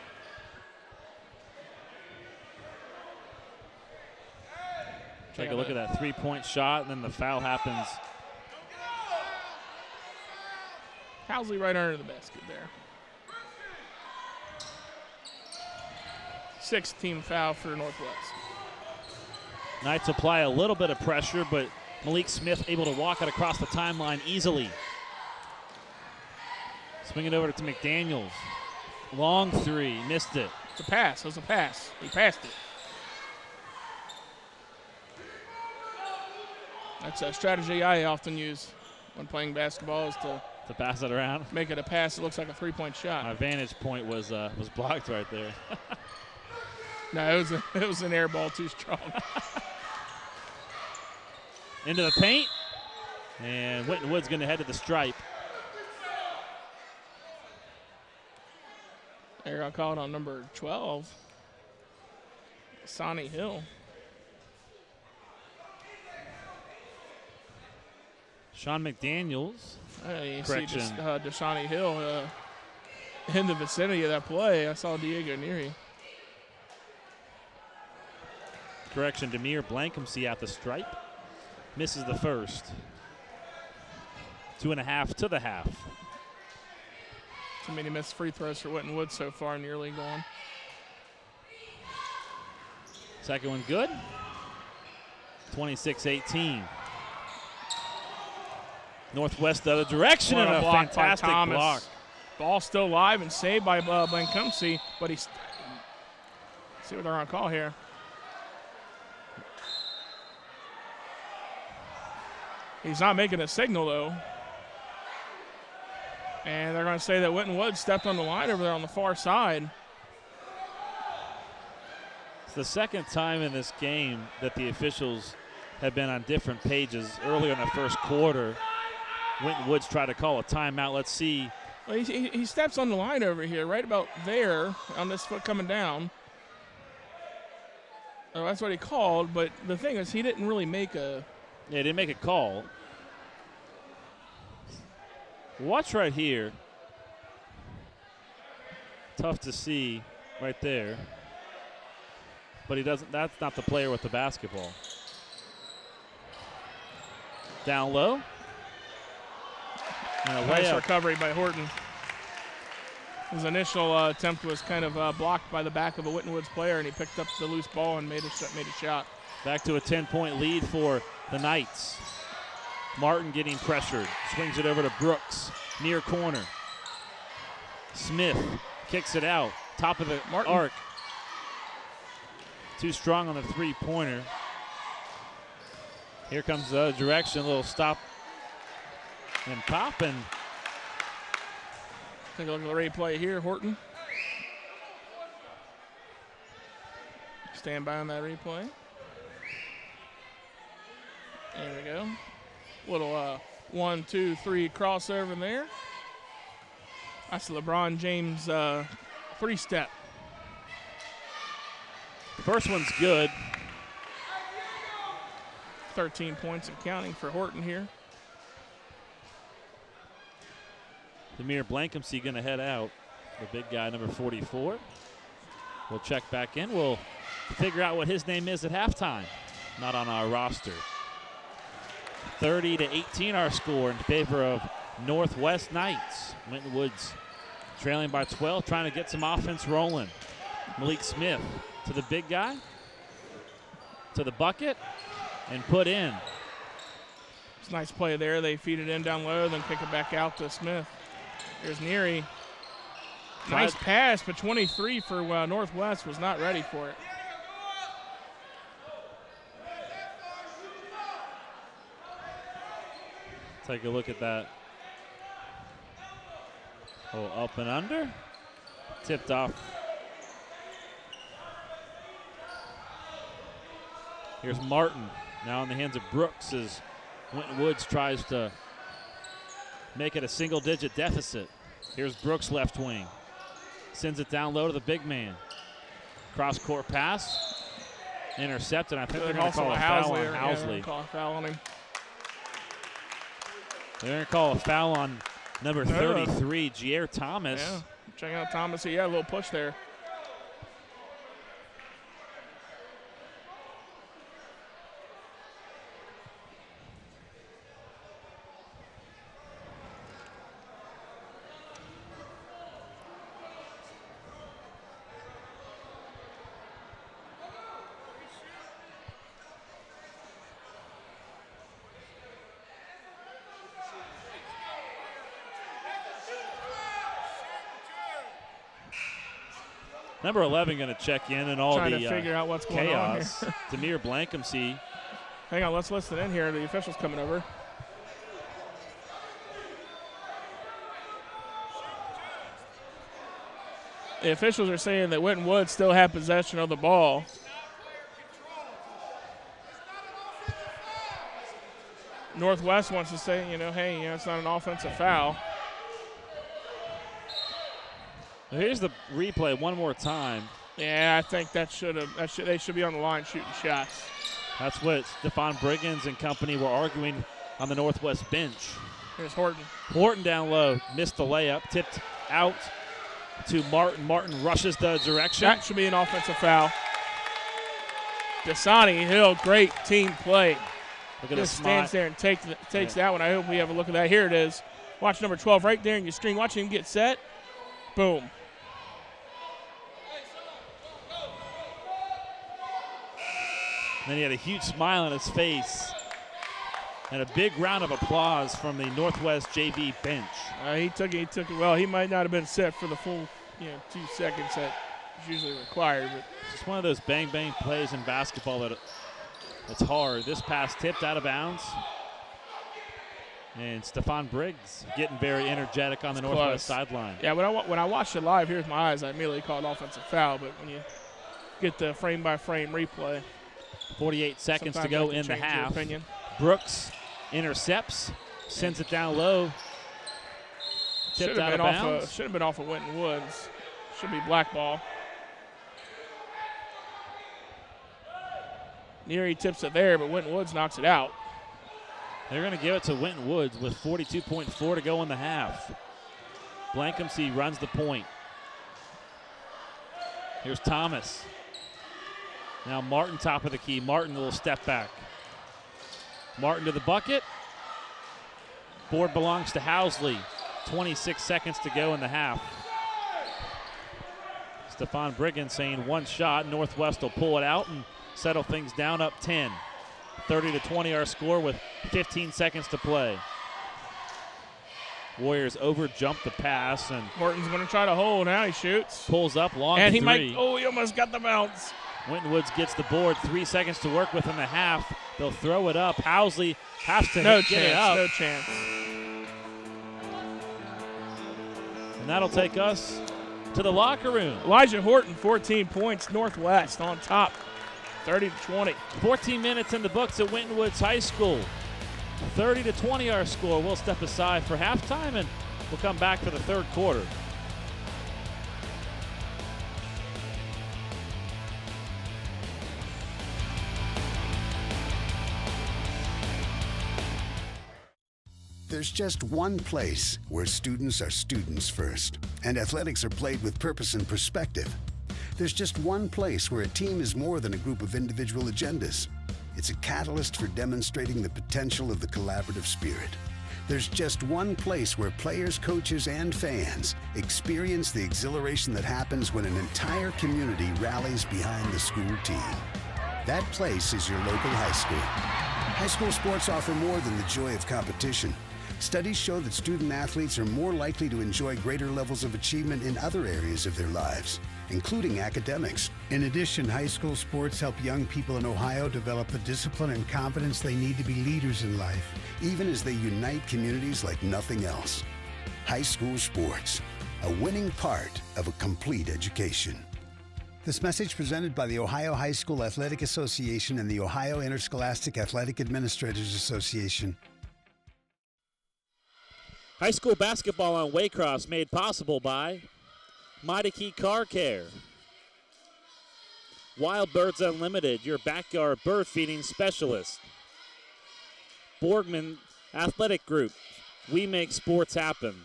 Speaker 1: Take a look at that three-point shot, and then the foul happens.
Speaker 2: Housley right under the basket there. 6th team foul for Northwest.
Speaker 1: Knights apply a little bit of pressure, but Malik Smith able to walk it across the timeline easily. Swing it over to McDaniels. Long 3, missed it.
Speaker 2: It's a pass. It was a pass. He passed it. That's a strategy I often use when playing basketball, is to
Speaker 1: pass it around.
Speaker 2: Make it a pass that looks like a three-point shot.
Speaker 1: My vantage point was blocked right there.
Speaker 2: No, it was an air ball too strong.
Speaker 1: Into the paint, and Winton Woods going to head to the stripe.
Speaker 2: They got called on number 12, Sonny Hill.
Speaker 1: Sean McDaniels.
Speaker 2: You
Speaker 1: correction.
Speaker 2: See Deshaunee Hill in the vicinity of that play. I saw Diego Neary.
Speaker 1: Correction, Demir Blankhamsey at the stripe. Misses the first. 2.5 to the half.
Speaker 2: Too many missed free throws for Winton Woods so far, nearly gone.
Speaker 1: Second one good. 26-18. Northwest the other direction, and a fantastic block.
Speaker 2: Ball still live and saved by Blankumsey, but he's see what they're going to call here. He's not making a signal, though. And they're going to say that Winton Woods stepped on the line over there on the far side.
Speaker 1: It's the second time in this game that the officials have been on different pages. Earlier in the first quarter, Winton Woods tried to call a timeout. Let's see.
Speaker 2: Well, he steps on the line over here, right about there, on this foot coming down. Oh, that's what he called, but the thing is he didn't really make a...
Speaker 1: Yeah, he didn't make a call. Watch right here. Tough to see right there. But he doesn't, that's not the player with the basketball. Down low. And a
Speaker 2: nice recovery by Horton. His initial attempt was kind of blocked by the back of a Winton Woods player, and he picked up the loose ball and made a shot.
Speaker 1: Back to a 10-point lead for the Knights. Martin getting pressured. Swings it over to Brooks. Near corner. Smith kicks it out. Top of the arc. Too strong on the three-pointer. Here comes the other direction. A little stop and pop. And
Speaker 2: take a look at the replay here. Horton. Stand by on that replay. There we go. Little 1, 2, 3 crossover there. That's the LeBron James three-step.
Speaker 1: First one's good.
Speaker 2: 13 points and counting for Horton here.
Speaker 1: Demir Blankumsey going to head out. The big guy, number 44. We'll check back in. We'll figure out what his name is at halftime. Not on our roster. 30-18 our score in favor of Northwest Knights. Winton Woods trailing by 12, trying to get some offense rolling. Malik Smith to the big guy, to the bucket, and put in.
Speaker 2: It's a nice play there. They feed it in down low, then kick it back out to Smith. Here's Neary. Nice pass, but 23 for Northwest was not ready for it.
Speaker 1: Take a look at that. Oh, up and under. Tipped off. Here's Martin. Now in the hands of Brooks as Winton Woods tries to make it a single-digit deficit. Here's Brooks left wing. Sends it down low to the big man. Cross-court pass. Intercepted. I think they're going to call a foul on Housley.
Speaker 2: Call a foul on him.
Speaker 1: They're going to call a foul on number 33, Jair Thomas.
Speaker 2: Yeah, check out Thomas. Yeah, a little push there.
Speaker 1: Number 11 going to check in and all
Speaker 2: trying
Speaker 1: the
Speaker 2: to figure out what's going
Speaker 1: chaos.
Speaker 2: on
Speaker 1: Demir Blankumsey.
Speaker 2: Hang on, let's listen in here. The official's coming over. The officials are saying that Winton Woods still have possession of the ball. Northwest wants to say, hey, it's not an offensive foul.
Speaker 1: Here's the replay one more time.
Speaker 2: Yeah, I think they should be on the line shooting shots.
Speaker 1: That's what Stephon Briggins and company were arguing on the Northwest bench.
Speaker 2: Here's Horton.
Speaker 1: Horton down low, missed the layup, tipped out to Martin. Martin rushes the direction.
Speaker 2: That should be an offensive foul. Dasani Hill, great team play.
Speaker 1: Look at
Speaker 2: Just
Speaker 1: the
Speaker 2: stands there and takes that one. I hope we have a look at that. Here it is. Watch number 12 right there in your screen. Watch him get set. Boom.
Speaker 1: And then he had a huge smile on his face. And a big round of applause from the Northwest JV bench.
Speaker 2: He took it well. He might not have been set for the full 2 seconds that is usually required. But
Speaker 1: it's just one of those bang-bang plays in basketball that it's hard. This pass tipped out of bounds. And Stephon Briggs getting very energetic on the Northwest sideline.
Speaker 2: Yeah, when I watched it live, here's my eyes, I immediately called offensive foul. But when you get the frame-by-frame replay.
Speaker 1: 48 seconds to go in the half. Brooks intercepts, sends it down low. Tipped out of bounds.
Speaker 2: Should have been off of Winton Woods. Should be black ball. Neary tips it there, but Winton Woods knocks it out.
Speaker 1: They're going to give it to Winton Woods with 42.4 to go in the half. Blankensee runs the point. Here's Thomas. Now Martin top of the key. Martin will step back. Martin to the bucket. Board belongs to Housley. 26 seconds to go in the half. Stephon Briggs saying one shot. Northwest will pull it out and settle things down up 10. 30-20 our score with 15 seconds to play. Warriors over-jump the pass, and
Speaker 2: Morton's going to try to hold. Now he shoots.
Speaker 1: Pulls up long
Speaker 2: and he
Speaker 1: three.
Speaker 2: he almost got the bounce.
Speaker 1: Winton Woods gets the board. 3 seconds to work with in the half. They'll throw it up. Housley has to get it up.
Speaker 2: No chance.
Speaker 1: And that'll take us to the locker room.
Speaker 2: Elijah Horton, 14 points. Northwest on top, 30-20.
Speaker 1: 14 minutes in the books at Winton Woods High School. 30-20 our score. We'll step aside for halftime, and we'll come back for the third quarter.
Speaker 3: There's just one place where students are students first, and athletics are played with purpose and perspective. There's just one place where a team is more than a group of individual agendas. It's a catalyst for demonstrating the potential of the collaborative spirit. There's just one place where players, coaches, and fans experience the exhilaration that happens when an entire community rallies behind the school team. That place is your local high school. High school sports offer more than the joy of competition. Studies show that student athletes are more likely to enjoy greater levels of achievement in other areas of their lives, including academics. In addition, high school sports help young people in Ohio develop the discipline and confidence they need to be leaders in life, even as they unite communities like nothing else. High school sports, a winning part of a complete education. This message presented by the Ohio High School Athletic Association and the Ohio Interscholastic Athletic Administrators Association.
Speaker 1: High school basketball on Waycross made possible by Mighty Key Car Care, Wild Birds Unlimited, your backyard bird feeding specialist, Borgman Athletic Group, we make sports happen,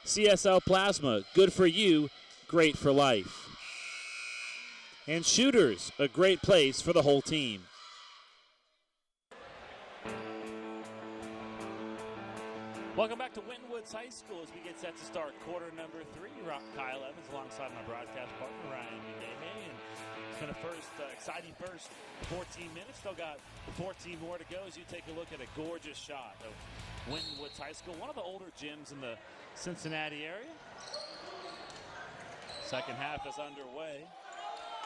Speaker 1: CSL Plasma, good for you, great for life, and Shooters, a great place for the whole team. Welcome back to Winton Woods High School as we get set to start quarter number 3. Kyle Evans alongside my broadcast partner, Ryan Mudehe. And it's been a exciting first 14 minutes. Still got 14 more to go as you take a look at a gorgeous shot of Winton Woods High School, one of the older gyms in the Cincinnati area. Second half is underway.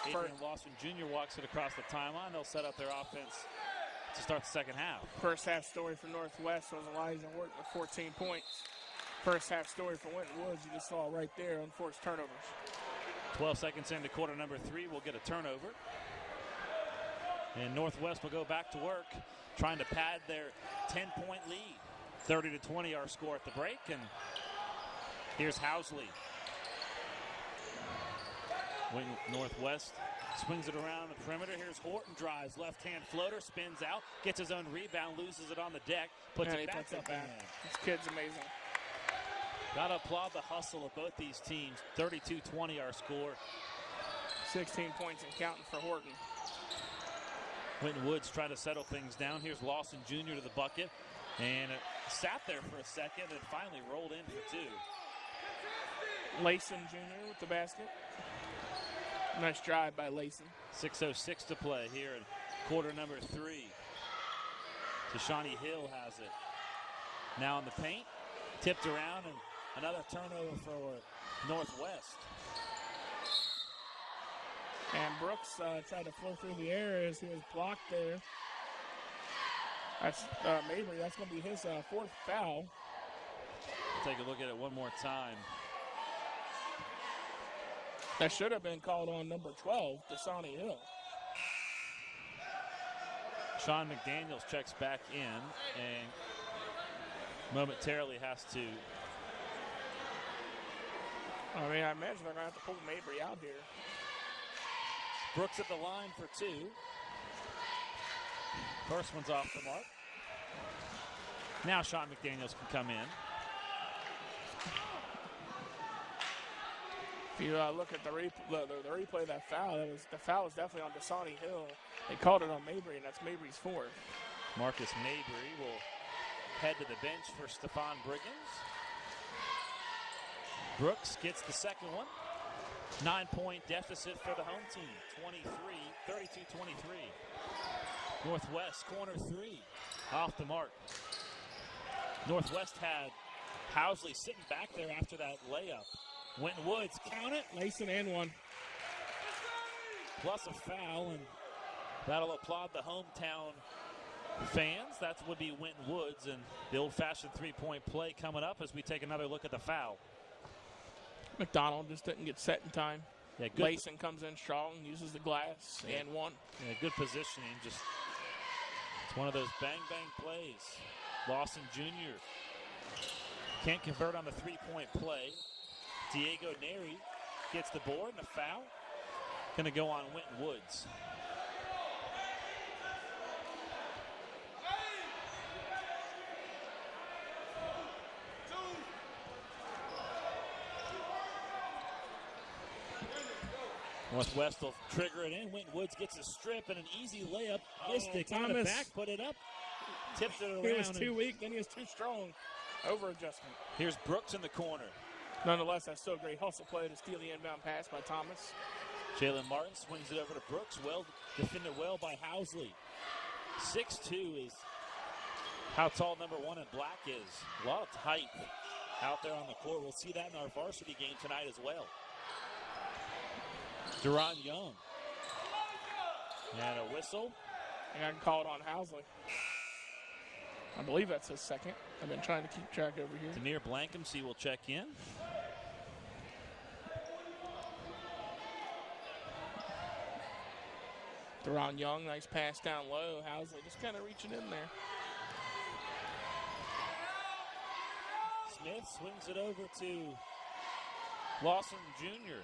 Speaker 1: Adrian Lawson Jr. walks it across the timeline. They'll set up their offense to start the second half.
Speaker 2: First half story for Northwest was Elijah Horton with 14 points. First half story for Winton Woods, you just saw right there, unforced turnovers.
Speaker 1: 12 seconds into quarter number 3, we'll get a turnover. And Northwest will go back to work, trying to pad their 10-point lead. 30-20 our score at the break, and here's Housley. Winton Northwest swings it around the perimeter. Here's Horton, drives, left-hand floater, spins out, gets his own rebound, loses it on the deck, puts it back up in.
Speaker 2: This kid's amazing.
Speaker 1: Got to applaud the hustle of both these teams. 32-20 our score.
Speaker 2: 16 points and counting for Horton.
Speaker 1: Winton Woods trying to settle things down. Here's Lawson Jr. to the bucket. And it sat there for a second and finally rolled in for two.
Speaker 2: Layson Jr. with the basket. Nice drive by Layson.
Speaker 1: 6:06 to play here in quarter number 3. Tashani Hill has it. Now in the paint. Tipped around and another turnover for Northwest.
Speaker 2: And Brooks tried to flow through the air as he was blocked there. That's Mabry. That's going to be his 4th foul.
Speaker 1: Take a look at it one more time.
Speaker 2: That should have been called on number 12, Dasani Hill.
Speaker 1: Sean McDaniels checks back in and momentarily has to.
Speaker 2: I imagine they're going to have to pull Mabry out here.
Speaker 1: Brooks at the line for 2. First one's off the mark. Now Sean McDaniels can come in.
Speaker 2: If you look at the replay of that foul, the foul was definitely on Dasani Hill. They called it on Mabry, and that's Mabry's 4th.
Speaker 1: Marcus Mabry will head to the bench for Stephon Briggins. Brooks gets the second one. 9-point deficit for the home team. 32-23. Northwest, corner 3. Off the mark. Northwest had Housley sitting back there after that layup. Winton Woods, count it.
Speaker 2: Layson and 1.
Speaker 1: Plus a foul, and that'll applaud the hometown fans. That would be Winton Woods, and the old-fashioned 3-point play coming up as we take another look at the foul.
Speaker 2: McDonald just didn't get set in time.
Speaker 1: Yeah, good.
Speaker 2: Layson comes in strong, uses the glass, and 1.
Speaker 1: Yeah, good positioning. Just it's one of those bang-bang plays. Lawson Jr. can't convert on the 3-point play. Diego Neri gets the board and a foul. Going to go on Winton Woods. Northwest will trigger it in. Winton Woods gets a strip and an easy layup. Missed it. Coming back, put it up. Tipped it around.
Speaker 2: He was too weak, then he was too strong. Over adjustment.
Speaker 1: Here's Brooks in the corner.
Speaker 2: Nonetheless, that's still a great hustle play to steal the inbound pass by Thomas.
Speaker 1: Jalen Martin swings it over to Brooks. Well defended well by Housley. 6'2" is how tall number 1 in black is. A lot of height out there on the court. We'll see that in our varsity game tonight as well. Deron Young. And a whistle.
Speaker 2: And called on Housley. I believe that's his second. I've been trying to keep track over here.
Speaker 1: Demir Blankenship will check in.
Speaker 2: Deron Young, nice pass down low. Housley just kind of reaching in there.
Speaker 1: Smith swings it over to Lawson Jr.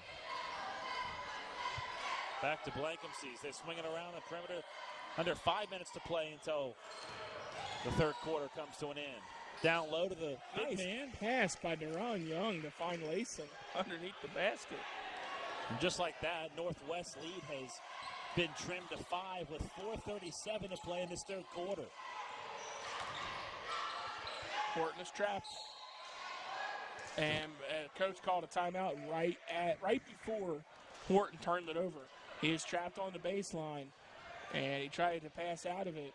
Speaker 1: Back to Blankenship. They're swinging around the perimeter. Under 5 minutes to play until the third quarter comes to an end. Down low to the big man.
Speaker 2: Pass by Deron Young to find Layson underneath the basket.
Speaker 1: And just like that, Northwest lead has been trimmed to 5 with 4:37 to play in this third quarter.
Speaker 2: Horton is trapped. And coach called a timeout right before Horton turned it over. He was trapped on the baseline, and he tried to pass out of it.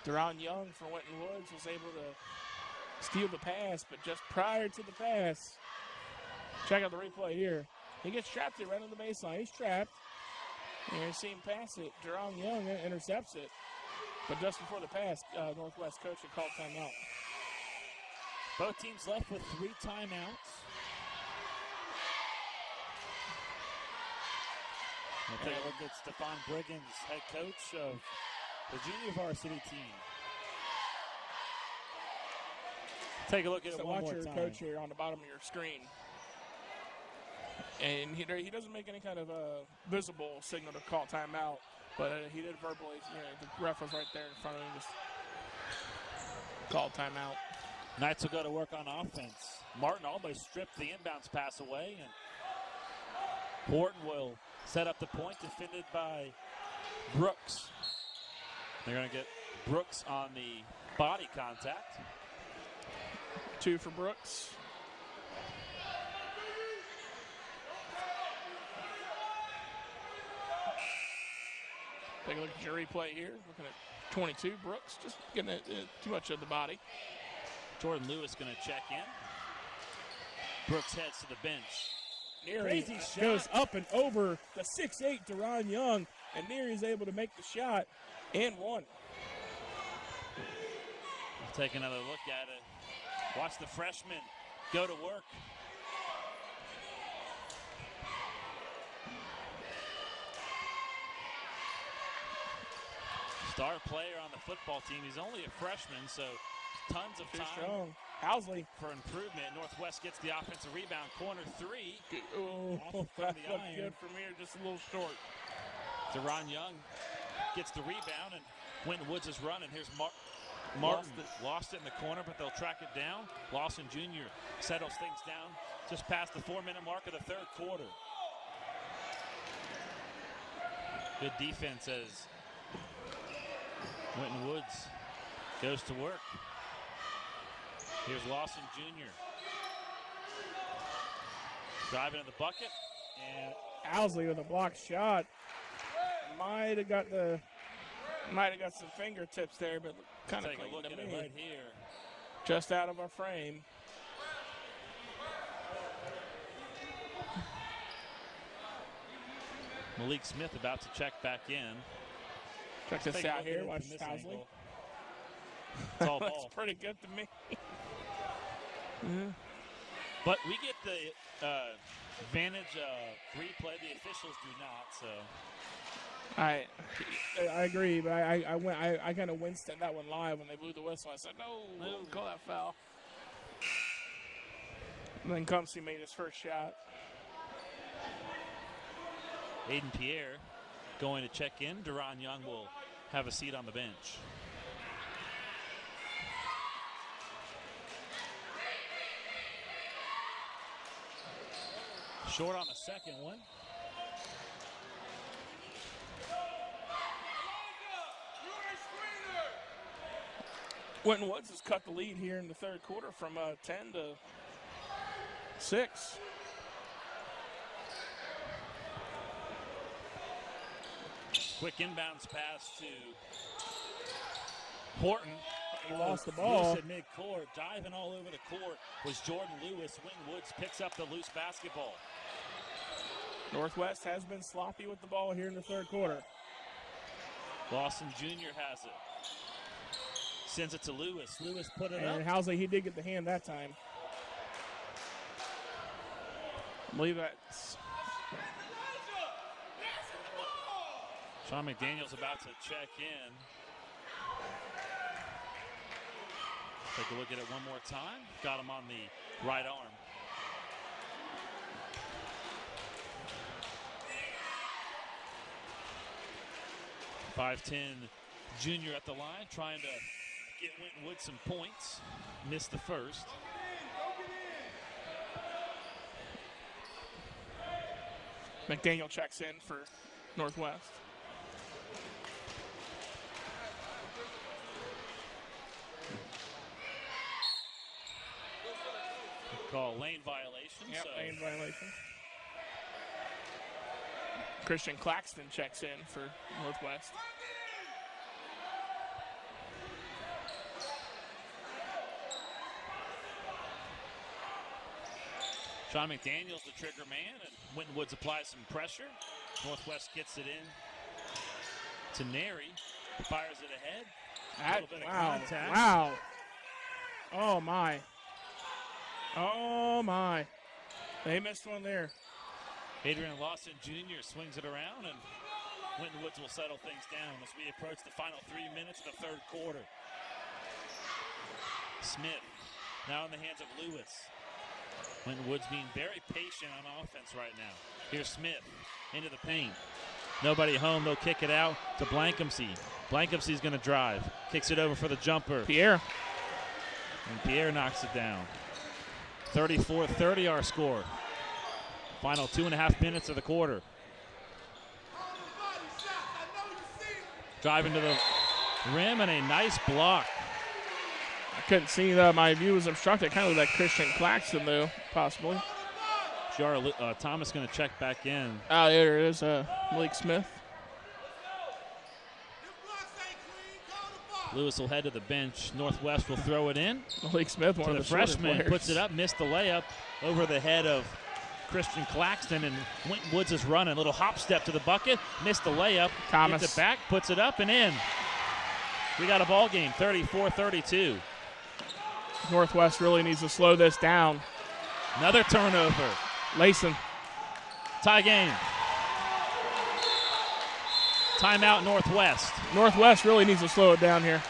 Speaker 2: Deron Young from Winton Woods was able to steal the pass, but just prior to the pass, check out the replay here. He gets trapped there right on the baseline. He's trapped. And you see him pass it. Deron Young intercepts it. But just before the pass, Northwest coach had called timeout.
Speaker 1: Both teams left with 3 timeouts. We'll take a look at Stephon Briggins, head coach of the junior varsity team. Take a look at it one more time.
Speaker 2: Watch your coach here on the bottom of your screen. And he doesn't make any kind of visible signal to call timeout, but he did verbally, the ref was right there in front of him, just called timeout.
Speaker 1: Knights will go to work on offense. Martin almost stripped the inbounds pass away, and Horton will set up the point, defended by Brooks. They're going to get Brooks on the body contact.
Speaker 2: 2 for Brooks. Take a look at your replay here. Looking at 22, Brooks just getting too much of the body.
Speaker 1: Jordan Lewis going to check in. Brooks heads to the bench.
Speaker 2: Neary goes up and over the 6'8" Deron Young, and Neary's able to make the shot and one.
Speaker 1: We'll take another look at it. Watch the freshman go to work. Star player on the football team. He's only a freshman, so tons of time
Speaker 2: Housley
Speaker 1: for improvement. Northwest gets the offensive rebound. Corner 3.
Speaker 2: Oh, that looked good from here, just a little short.
Speaker 1: Deron Young gets the rebound, and Winton Woods is running. Here's Martin. Lost it in the corner, but they'll track it down. Lawson Jr. settles things down just past the 4-minute mark of the third quarter. Good defense as Winton Woods goes to work. Here's Lawson Jr. Driving in the bucket.
Speaker 2: And Owsley with a blocked shot. Might have got some fingertips there, but kind of
Speaker 1: take a look at it right here.
Speaker 2: Just out of our frame.
Speaker 1: Malik Smith about to check back in.
Speaker 2: Check this out here. Watch Owsley.
Speaker 1: It's all ball.
Speaker 2: That's pretty good to me.
Speaker 1: But we get the advantage of replay. The officials do not. So
Speaker 2: I agree, but I kind of winced at that one live when they blew the whistle. I said, no, call that foul. And then Cumsey made his first shot.
Speaker 1: Aiden Pierre going to check in. Deron Young will have a seat on the bench. Short on the second one.
Speaker 2: Winton Woods has cut the lead here in the third quarter from 10 to 6.
Speaker 1: Quick inbounds pass to Horton.
Speaker 2: He lost the ball.
Speaker 1: Loose at midcourt, diving all over the court was Jordan Lewis. Winton Woods picks up the loose basketball.
Speaker 2: Northwest has been sloppy with the ball here in the third quarter.
Speaker 1: Lawson Jr. has it. Sends it to Lewis. Lewis put it up.
Speaker 2: And Housley, he did get the hand that time. I believe that's...
Speaker 1: Sean McDaniel's about to check in. Take a look at it one more time. Got him on the right arm. .5'10" junior at the line, trying to get Winton Woods some points. Missed the first.
Speaker 2: McDaniel checks in for Northwest.
Speaker 1: Call lane violation.
Speaker 2: Yep, lane violation. Christian Claxton checks in for Northwest.
Speaker 1: Sean McDaniel's the trigger man, and Winton Woods applies some pressure. Northwest gets it in to Neri. Fires it ahead. A little bit of contact.
Speaker 2: Wow. Oh, my. Oh, my. They missed one there.
Speaker 1: Adrian Lawson Jr. swings it around, and Winton Woods will settle things down as we approach the final 3 minutes of the third quarter. Smith now in the hands of Lewis. Winton Woods being very patient on offense right now. Here's Smith into the paint. Nobody home. They'll kick it out to Blankumsey. Blankumsey's going to drive. Kicks it over for the jumper.
Speaker 2: Pierre.
Speaker 1: And Pierre knocks it down. 34-30 our score. Final 2.5 minutes of the quarter. Driving to the rim and a nice block.
Speaker 2: I couldn't see that. My view was obstructed. Kind of looked like Christian Claxton, though, possibly.
Speaker 1: Thomas going to check back in.
Speaker 2: Oh, there it is. Malik Smith.
Speaker 1: Lewis will head to the bench. Northwest will throw it in.
Speaker 2: Malik Smith, one of the
Speaker 1: freshman,
Speaker 2: players.
Speaker 1: puts it up, missed the layup over the head of Christian Claxton, and Winton Woods is running. Little hop step to the bucket, missed the layup.
Speaker 2: Thomas.
Speaker 1: Gets it back, puts it up and in. We got a ball game, 34-32.
Speaker 2: Northwest really needs to slow this down.
Speaker 1: Another turnover.
Speaker 2: Layson.
Speaker 1: Tie game. Timeout Northwest.
Speaker 2: Northwest really needs to slow it down here.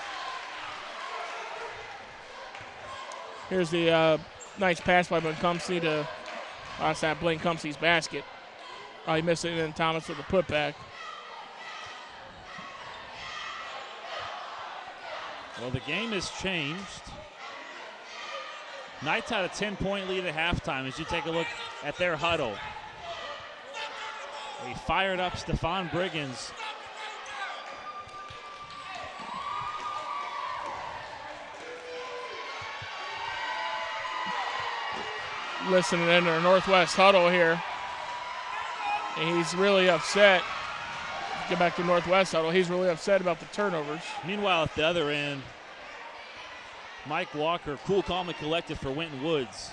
Speaker 2: Here's the nice pass by Blankumsey to outside Blankumsey's basket. Oh, he missed it, and then Thomas with the putback.
Speaker 1: Well, the game has changed. Knights had a 10-point lead at halftime as you take a look at their huddle. A fired up Stephon Briggins.
Speaker 2: Listening in our Northwest huddle here. And he's really upset. Get back to Northwest huddle. He's really upset about the turnovers.
Speaker 1: Meanwhile, at the other end, Mike Walker, cool, calm, and collected for Winton Woods.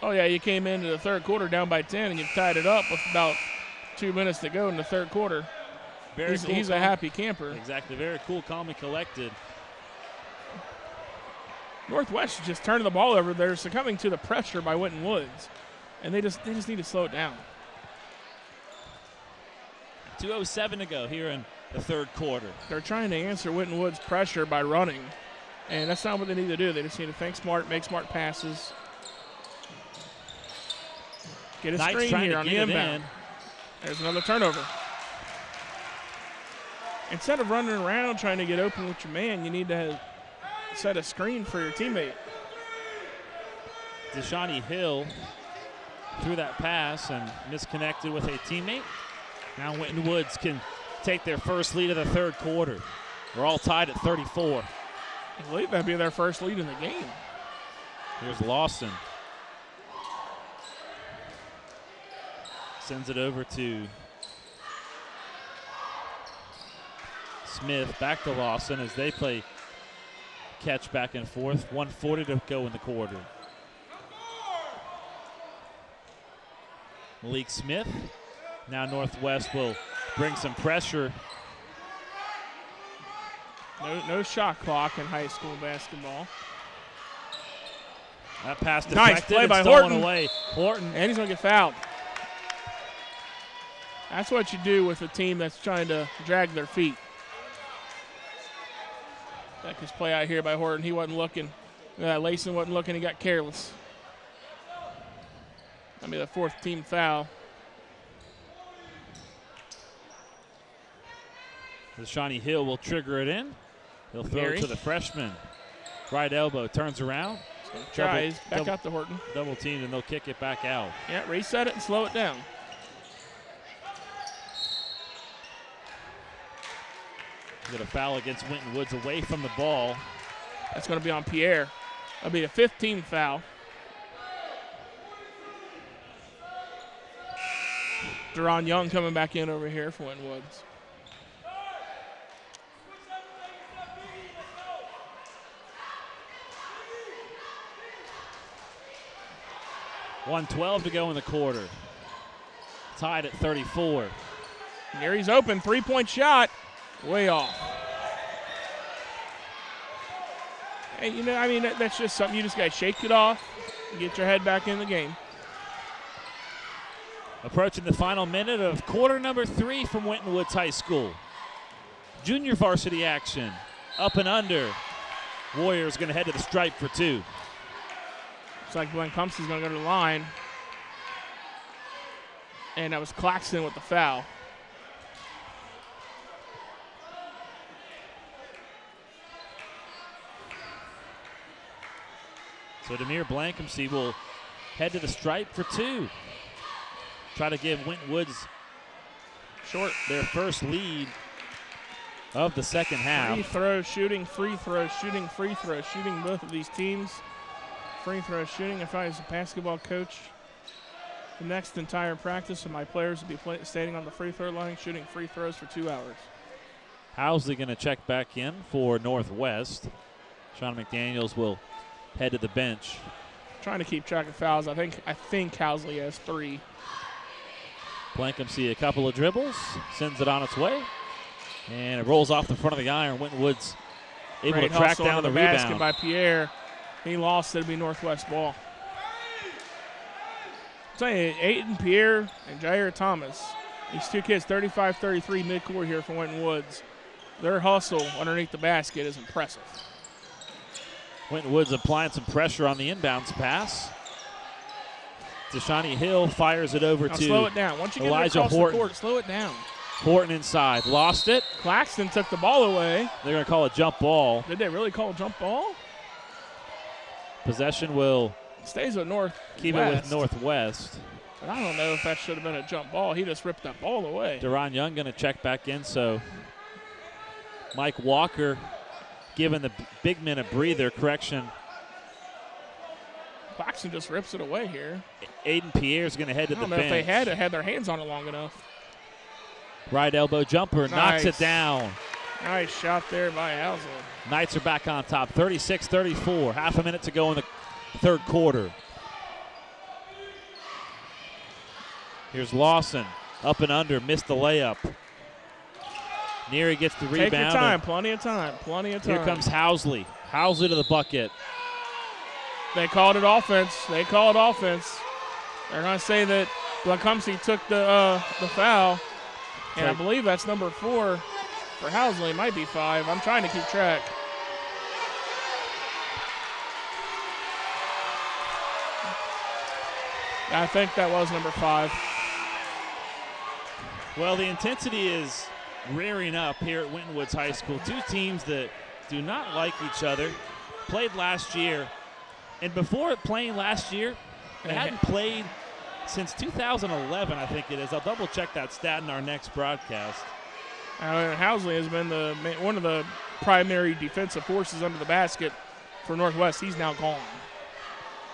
Speaker 2: Oh, yeah, you came into the third quarter down by 10, and you tied it up with about 2 minutes to go in the third quarter. He's a happy camper.
Speaker 1: Exactly, very cool, calm, and collected.
Speaker 2: Northwest is just turning the ball over. They're succumbing to the pressure by Winton Woods, and they just need to slow it down.
Speaker 1: 2:07 to go here in the third quarter.
Speaker 2: They're trying to answer Winton Woods' pressure by running, and that's not what they need to do. They just need to think smart, make smart passes. Get a screen here on the inbound. There's another turnover. Instead of running around trying to get open with your man, you need to set a screen for your teammate.
Speaker 1: Deshawnee Hill threw that pass and misconnected with a teammate. Now Winton Woods can take their first lead of the third quarter. We're all tied at 34.
Speaker 2: I believe that'd be their first lead in the game.
Speaker 1: Here's Lawson. Sends it over to Smith. Back to Lawson as they play catch back and forth. 1:40 to go in the quarter. Malik Smith. Now Northwest will bring some pressure.
Speaker 2: No shot clock in high school basketball.
Speaker 1: That pass deflected.
Speaker 2: Nice play by
Speaker 1: stolen
Speaker 2: Horton.
Speaker 1: away. Horton.
Speaker 2: And he's going to get fouled. That's what you do with a team that's trying to drag their feet. That was play out here by Horton. He wasn't looking. Layson wasn't looking. He got careless. That'll be the fourth team foul.
Speaker 1: Deshawnee Hill will trigger it in. He'll throw it to the freshman. Right elbow, turns around.
Speaker 2: Tries, back out to Horton.
Speaker 1: Double teamed, and they'll kick it back out.
Speaker 2: Yeah, reset it and slow it down.
Speaker 1: Get a foul against Winton Woods away from the ball.
Speaker 2: That's going to be on Pierre. That'll be a 15th foul. Deron Young coming back in over here for Winton Woods.
Speaker 1: .112 to go in the quarter. Tied at 34.
Speaker 2: Here he's open, three-point shot. Way off. Hey, that's just something you just got to shake it off and get your head back in the game.
Speaker 1: Approaching the final minute of quarter number 3 from Winton Woods High School. Junior varsity action. Up and under. Warriors going to head to the stripe for 2.
Speaker 2: Looks like Blankumsey's going to go to the line. And that was Claxton with the foul.
Speaker 1: So Demir Blankumsey will head to the stripe for 2. Try to give Winton Woods their first lead of the second half.
Speaker 2: Free throw shooting, free throw shooting, free throw shooting, both of these teams. Free throw shooting. If I was a basketball coach, the next entire practice of my players would be standing on the free throw line shooting free throws for 2 hours.
Speaker 1: Housley going to check back in for Northwest. Sean McDaniels will head to the bench.
Speaker 2: Trying to keep track of fouls. I think Housley has 3.
Speaker 1: Blankham a couple of dribbles, sends it on its way, and it rolls off the front of the iron. Winton Woods able to track down the rebound.
Speaker 2: Basket by Pierre. He lost. It'll be Northwest ball. I'm telling you, Aiden Pierre and Jair Thomas, these two kids, 35-33 midcourt here for Winton Woods. Their hustle underneath the basket is impressive.
Speaker 1: Winton Woods applying some pressure on the inbounds pass. Deshawnee Hill fires it over to
Speaker 2: slow it down. Once you get
Speaker 1: Elijah
Speaker 2: across
Speaker 1: Horton.
Speaker 2: the court, slow it down.
Speaker 1: Horton inside, lost it.
Speaker 2: Claxton took the ball away.
Speaker 1: They're going to call a jump ball.
Speaker 2: Did they really call a jump ball?
Speaker 1: Possession will
Speaker 2: stays with North.
Speaker 1: Keep it with Northwest.
Speaker 2: But I don't know if that should have been a jump ball. He just ripped that ball away.
Speaker 1: Deron Young going to check back in, so Mike Walker giving the big men a breather. Correction.
Speaker 2: Claxton just rips it away here.
Speaker 1: Aiden Pierre's going to head to the bench.
Speaker 2: I don't know if they had their hands on it long enough.
Speaker 1: Right elbow jumper, knocks it down.
Speaker 2: Nice shot there by Housley.
Speaker 1: Knights are back on top, 36-34. Half a minute to go in the third quarter. Here's Lawson, up and under, missed the layup. Neary gets the rebound.
Speaker 2: Take your time, plenty of time.
Speaker 1: Here comes Housley. Housley to the bucket.
Speaker 2: They called it offense. They're going to say that Blancumsey took the foul. And I believe that's number 4 for Housley. It might be 5. I'm trying to keep track. I think that was number 5.
Speaker 1: Well, the intensity is rearing up here at Winton Woods High School. Two teams that do not like each other. Played last year. And before playing last year, they hadn't played since 2011, I think it is. I'll double check that stat in our next broadcast.
Speaker 2: Housley has been one of the primary defensive forces under the basket for Northwest. He's now gone.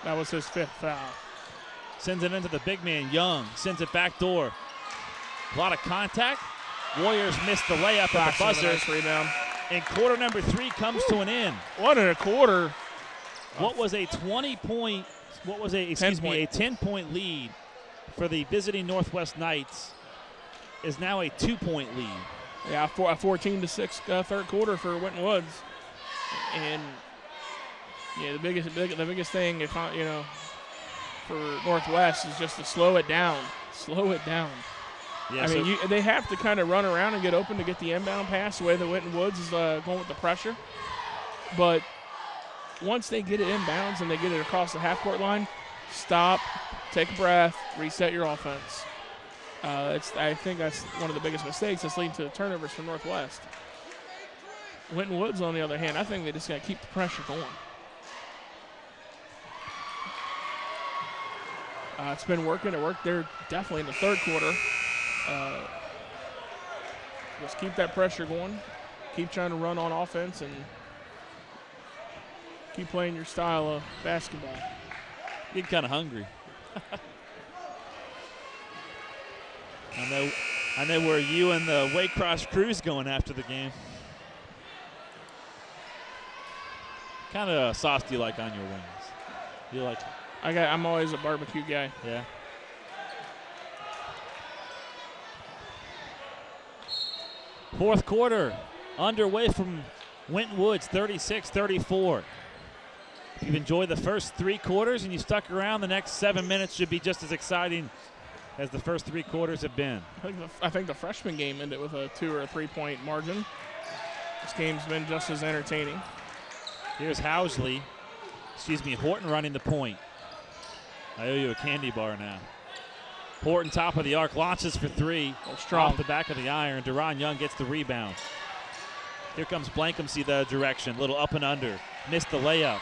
Speaker 2: That was his 5th foul.
Speaker 1: Sends it into the big man, Young. Sends it back door. A lot of contact. Warriors missed the layup at the buzzer.
Speaker 2: Nice rebound.
Speaker 1: And quarter number 3 comes to an end.
Speaker 2: What in a quarter.
Speaker 1: What was a 10-point lead for the visiting Northwest Knights is now a 2-point lead.
Speaker 2: Yeah, a 14-6 third quarter for Winton Woods. And yeah, the biggest thing, for Northwest is just to slow it down. Slow it down.
Speaker 1: Yeah,
Speaker 2: they have to kind of run around and get open to get the inbound pass the way that Winton Woods is going with the pressure. But once they get it inbounds and they get it across the half-court line, stop, take a breath, reset your offense. I think that's one of the biggest mistakes that's leading to the turnovers for Northwest. Winton Woods, on the other hand, I think they just got to keep the pressure going. It's been working. It worked there definitely in the third quarter. Just keep that pressure going. Keep trying to run on offense and keep playing your style of basketball.
Speaker 1: Getting kind of hungry. I know where you and the Waycross crew's going after the game. Kind of sauce do you like on your wings? You like?
Speaker 2: I'm always a barbecue guy.
Speaker 1: Yeah. Fourth quarter underway from Winton Woods, 36-34. If you've enjoyed the first 3 quarters and you stuck around, the next 7 minutes should be just as exciting as the first 3 quarters have been.
Speaker 2: I think the freshman game ended with a 2 or a 3-point margin. This game's been just as entertaining.
Speaker 1: Here's Horton running the point. I owe you a candy bar now. Horton, top of the arc, launches for 3. Off the back of the iron. Deron Young gets the rebound. Here comes Blancumsey the direction. Little up and under. Missed the layup.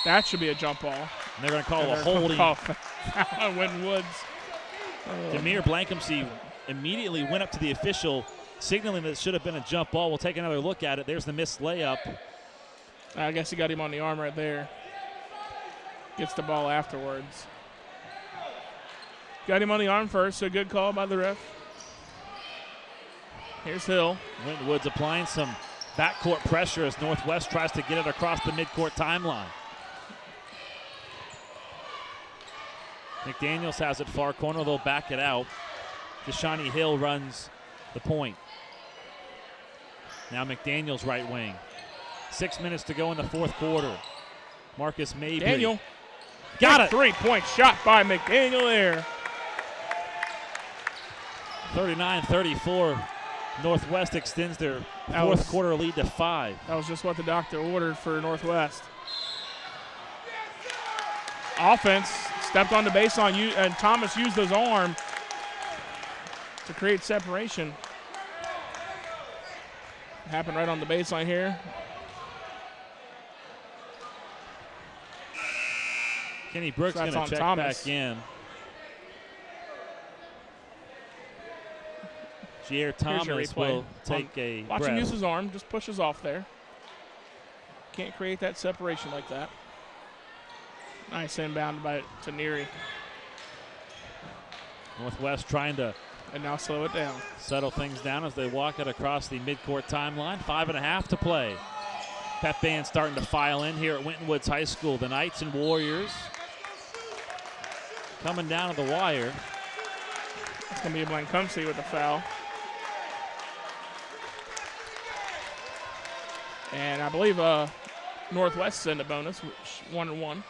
Speaker 2: That should be a jump ball.
Speaker 1: And they're going to call a holding.
Speaker 2: Winton Woods.
Speaker 1: Demir Blancumsey immediately went up to the official, signaling that it should have been a jump ball. We'll take another look at it. There's the missed layup.
Speaker 2: I guess he got him on the arm right there. Gets the ball afterwards. Got him on the arm first, so good call by the ref. Here's Hill.
Speaker 1: Winton Woods applying some backcourt pressure as Northwest tries to get it across the midcourt timeline. McDaniels has it far corner. They'll back it out. Deshawnee Hill runs the point. Now McDaniels right wing. 6 minutes to go in the fourth quarter. Marcus Mabry.
Speaker 2: Daniel.
Speaker 1: Got it.
Speaker 2: 3-point shot by McDaniel there.
Speaker 1: 39-34. Northwest extends their fourth quarter lead to 5.
Speaker 2: That was just what the doctor ordered for Northwest. Offense stepped on the baseline, and Thomas used his arm to create separation. Happened right on the baseline here.
Speaker 1: Kenny Brooks going to check back in. Jair Thomas will take a
Speaker 2: Watch
Speaker 1: breath.
Speaker 2: him use his arm, just pushes off there. Can't create that separation like that. Nice inbound to Neary.
Speaker 1: Northwest trying to
Speaker 2: and now slow it down.
Speaker 1: Settle things down as they walk it across the midcourt timeline. 5.5 to play. Pep band starting to file in here at Winton Woods High School. The Knights and Warriors coming down to the wire.
Speaker 2: It's going to be a Blancumsey with the foul. And I believe Northwest send a bonus, 1-1.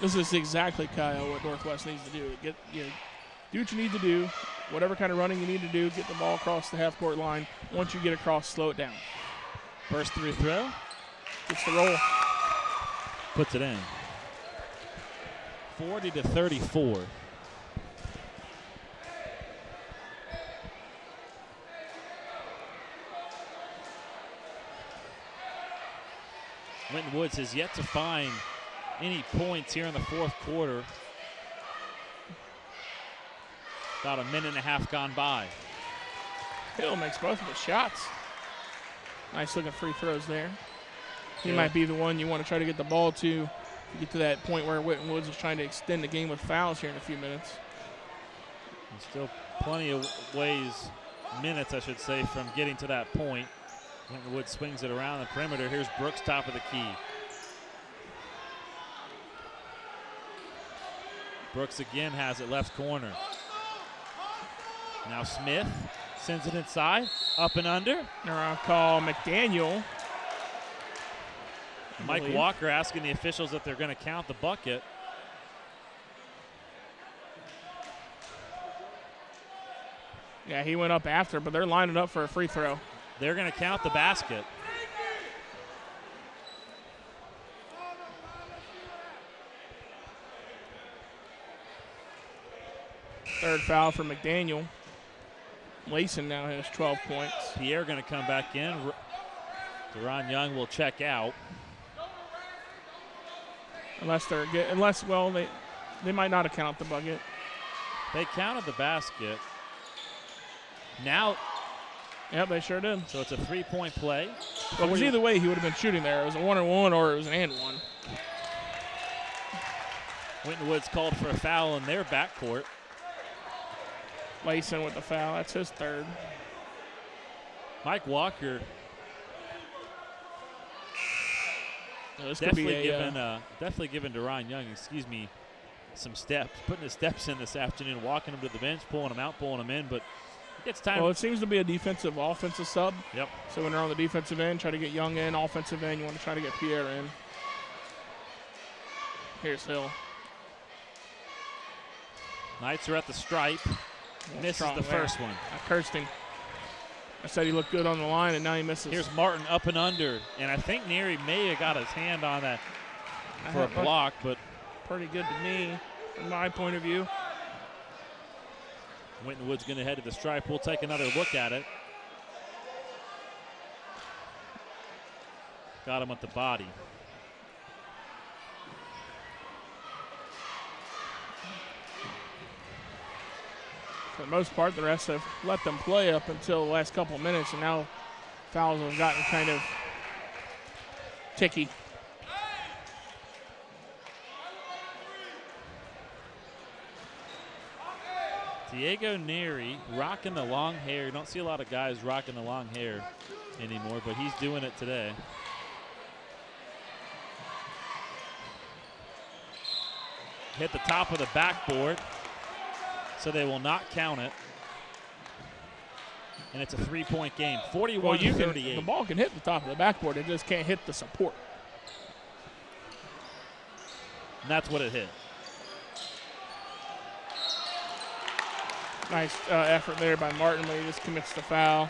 Speaker 2: This is exactly, Kyle, what Northwest needs to do. Do what you need to do, whatever kind of running you need to do, get the ball across the half-court line. Once you get across, slow it down.
Speaker 1: First through throw.
Speaker 2: Gets the roll.
Speaker 1: Puts it in. 40-34. Winton Woods has yet to find any points here in the fourth quarter. About a minute and a half gone by.
Speaker 2: Hill makes both of his shots. Nice looking free throws there. He might be the one you want to try to get the ball to get to that point where Winton Woods is trying to extend the game with fouls here in a few minutes.
Speaker 1: And still plenty of minutes, I should say, from getting to that point. Winton Woods swings it around the perimeter. Here's Brooks, top of the key. Brooks again has it left corner. Now Smith sends it inside, up and under.
Speaker 2: They're on call McDaniel.
Speaker 1: Mike Walker asking the officials if they're going to count the bucket.
Speaker 2: Yeah, he went up after, but they're lining up for a free throw.
Speaker 1: They're going to count the basket.
Speaker 2: Third foul for McDaniel. Layson now has 12 points.
Speaker 1: Pierre going to come back in. Deron Young will check out.
Speaker 2: They might not have counted the bucket.
Speaker 1: They counted the basket. Now.
Speaker 2: Yep, they sure did.
Speaker 1: So it's a 3-point play.
Speaker 2: Well, it was either way he would have been shooting there. It was a 1-and-1 or it was an and-1.
Speaker 1: Winton Woods called for a foul in their backcourt.
Speaker 2: Layson with the foul. That's his third.
Speaker 1: Mike Walker definitely giving Deron Young, some steps, putting his steps in this afternoon, walking him to the bench, pulling him out, pulling him in, but it's time.
Speaker 2: Well, it seems to be a offensive sub.
Speaker 1: Yep.
Speaker 2: So when they're on the defensive end, try to get Young in. Offensive end, you want to try to get Pierre in. Here's Hill.
Speaker 1: Knights are at the stripe. Misses the first one.
Speaker 2: I cursed him. I said he looked good on the line, and now he misses.
Speaker 1: Here's Martin up and under, and I think Neary may have got his hand on that for a block, but
Speaker 2: pretty good to me, from my point of view.
Speaker 1: Winton Woods going to head to the stripe. We'll take another look at it. Got him at the body.
Speaker 2: For the most part, the rest have let them play up until the last couple of minutes, and now fouls have gotten kind of ticky.
Speaker 1: Diego Neri rocking the long hair. You don't see a lot of guys rocking the long hair anymore, but he's doing it today. Hit the top of the backboard, so they will not count it. And it's a 3-point game, 41-38.
Speaker 2: The ball can hit the top of the backboard. It just can't hit the support.
Speaker 1: And that's what it hit.
Speaker 2: Nice effort there by Martin, but he just commits the foul.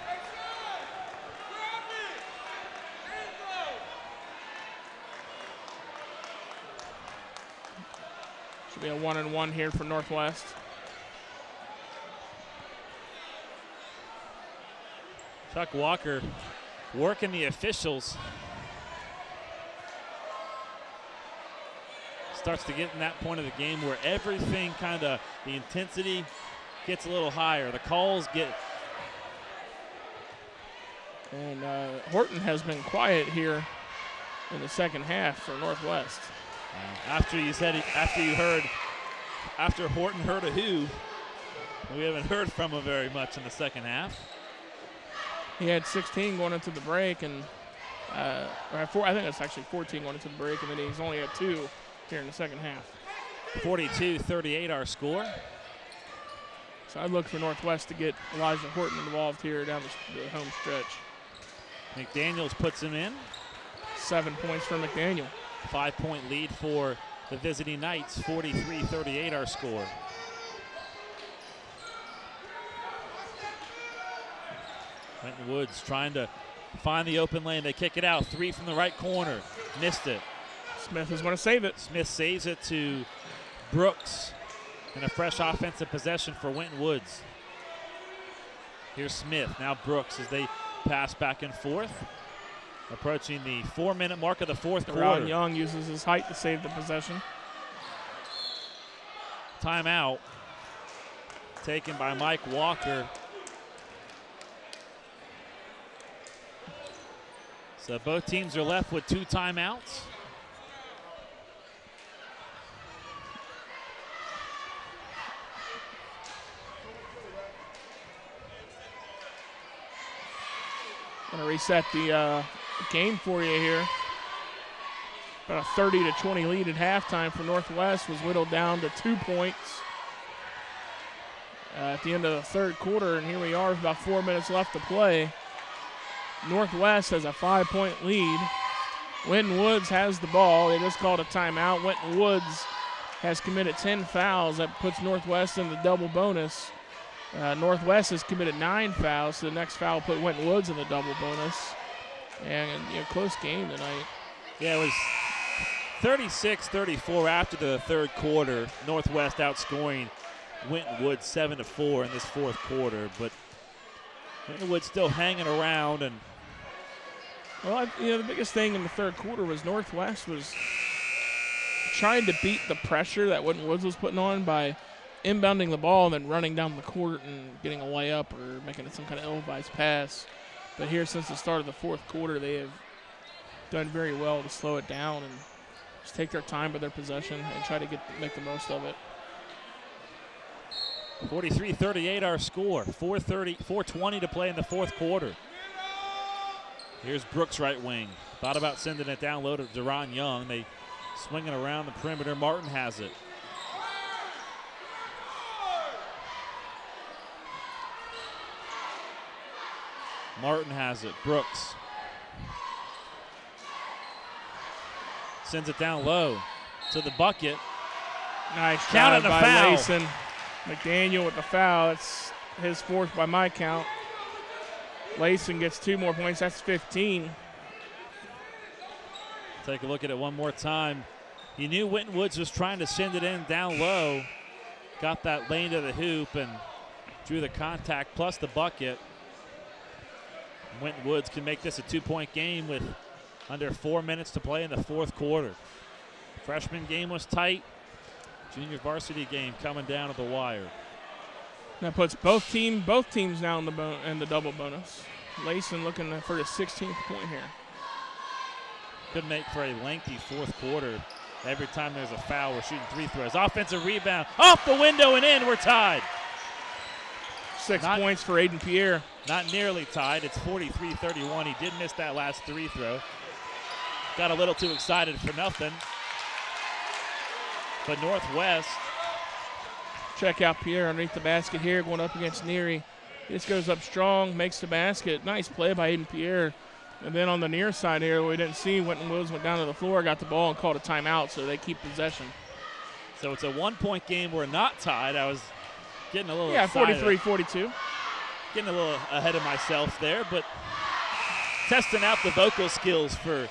Speaker 2: Should be a 1-and-1 here for Northwest.
Speaker 1: Chuck Walker working the officials. Starts to get in that point of the game where everything kind of, the intensity gets a little higher. The calls get.
Speaker 2: And Horton has been quiet here in the second half for Northwest.
Speaker 1: After Horton heard a who, we haven't heard from him very much in the second half.
Speaker 2: He had 16 going into the break, and I think it's actually 14 going into the break, and then he's only at 2 here in the second half.
Speaker 1: 42-38 our score.
Speaker 2: So I'd look for Northwest to get Elijah Horton involved here down the home stretch.
Speaker 1: McDaniels puts him in.
Speaker 2: 7 points for McDaniel.
Speaker 1: 5-point lead for the visiting Knights, 43-38 our score. Winton Woods trying to find the open lane. They kick it out. 3 from the right corner. Missed it.
Speaker 2: Smith is going to save it.
Speaker 1: Smith saves it to Brooks. And a fresh offensive possession for Winton Woods. Here's Smith. Now Brooks as they pass back and forth. Approaching the 4-minute mark of the fourth quarter.
Speaker 2: Ron Young uses his height to save the possession.
Speaker 1: Timeout taken by Mike Walker. So both teams are left with 2 timeouts.
Speaker 2: Going to reset the game for you here. About a 30-20 lead at halftime for Northwest was whittled down to 2 points at the end of the third quarter, and here we are with about 4 minutes left to play. Northwest has a 5-point lead. Winton Woods has the ball. They just called a timeout. Winton Woods has committed 10 fouls. That puts Northwest in the double bonus. Northwest has committed 9 fouls, so the next foul put Winton Woods in the double bonus. And close game tonight.
Speaker 1: Yeah, it was 36-34 after the third quarter. Northwest outscoring Winton Woods 7-4 in this fourth quarter, but Winton Woods still hanging around. And
Speaker 2: well, the biggest thing in the third quarter was Northwest was trying to beat the pressure that Winton Woods was putting on by inbounding the ball and then running down the court and getting a layup or making some kind of ill-advised pass. But here, since the start of the fourth quarter, they have done very well to slow it down and just take their time with their possession and try to make the most of it.
Speaker 1: 43-38 our score. 4:20 to play in the fourth quarter. Here's Brooks right wing. Thought about sending it down low to Deron Young. They swing it around the perimeter. Martin has it. Martin has it. Brooks sends it down low to the bucket.
Speaker 2: Nice
Speaker 1: Counted
Speaker 2: job by
Speaker 1: foul.
Speaker 2: Layson. McDaniel with the foul. It's his fourth by my count. Layson gets 2 more points. That's 15.
Speaker 1: Take a look at it one more time. You knew Winton Woods was trying to send it in down low. Got that lane to the hoop and drew the contact plus the bucket. Winton Woods can make this a 2-point game with under 4 minutes to play in the fourth quarter. Freshman game was tight. Junior varsity game coming down to the wire.
Speaker 2: That puts both teams now in the double bonus. Layson looking for his 16th point here.
Speaker 1: Could make for a lengthy fourth quarter. Every time there's a foul, we're shooting free throws. Offensive rebound, off the window and in, we're tied.
Speaker 2: 6 points for Aiden Pierre.
Speaker 1: Not nearly tied, it's 43-31. He did miss that last free throw. Got a little too excited for nothing. But Northwest.
Speaker 2: Check out Pierre underneath the basket here, going up against Neary. He just goes up strong, makes the basket. Nice play by Aiden Pierre. And then on the near side here, we didn't see, Winton Woods went down to the floor, got the ball, and called a timeout, so they keep possession.
Speaker 1: So it's a 1-point game. We're not tied. I was getting a little excited.
Speaker 2: 43-42.
Speaker 1: Getting a little ahead of myself there, but testing out the vocal skills for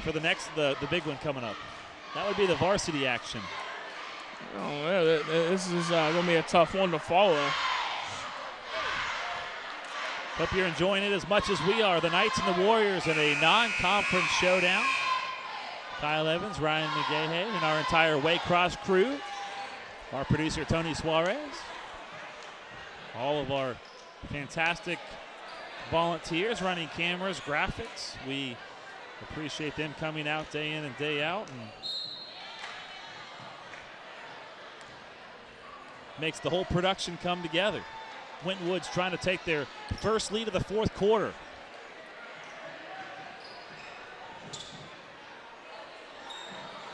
Speaker 1: the big one coming up. That would be the varsity action.
Speaker 2: Oh, this is going to be a tough one to follow.
Speaker 1: Hope you're enjoying it as much as we are. The Knights and the Warriors in a non-conference showdown. Kyle Evans, Ryan McGahey, and our entire Waycross crew. Our producer, Tony Suarez. All of our fantastic volunteers running cameras, graphics. We appreciate them coming out day in and day out. And makes the whole production come together. Winton Woods trying to take their first lead of the fourth quarter.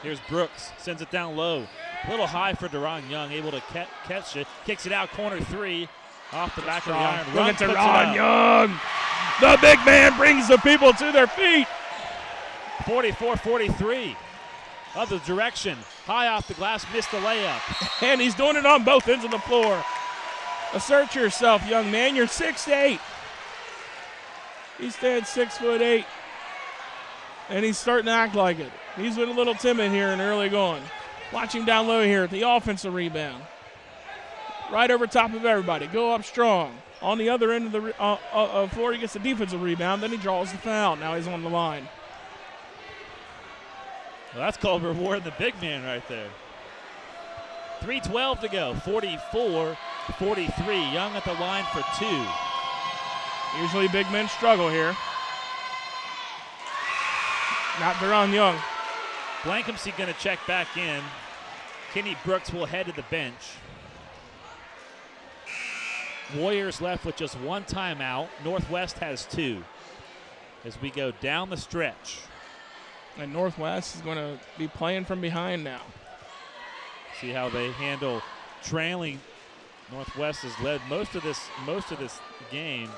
Speaker 1: Here's Brooks, sends it down low. A little high for Deron Young, able to catch it. Kicks it out, corner three, off the back of the iron.
Speaker 2: Look at Deron Young. The big man brings the people to their feet.
Speaker 1: 44-43. Other direction, high off the glass, missed the layup.
Speaker 2: And he's doing it on both ends of the floor. Assert yourself, young man. You're 6'8". He stands 6'8". And he's starting to act like it. He's been a little timid here in early going. Watch him down low here at the offensive rebound. Right over top of everybody. Go up strong. On the other end of the floor, he gets the defensive rebound. Then he draws the foul. Now he's on the line.
Speaker 1: Well, that's called rewarding the big man right there. 3:12 to go. 44-43. Young at the line for two.
Speaker 2: Usually big men struggle here. Not Deron Young.
Speaker 1: Blankham's going to check back in. Kenny Brooks will head to the bench. Warriors left with just one timeout. Northwest has two as we go down the stretch.
Speaker 2: And Northwest is going to be playing from behind now.
Speaker 1: See how they handle trailing. Northwest has led most of this game.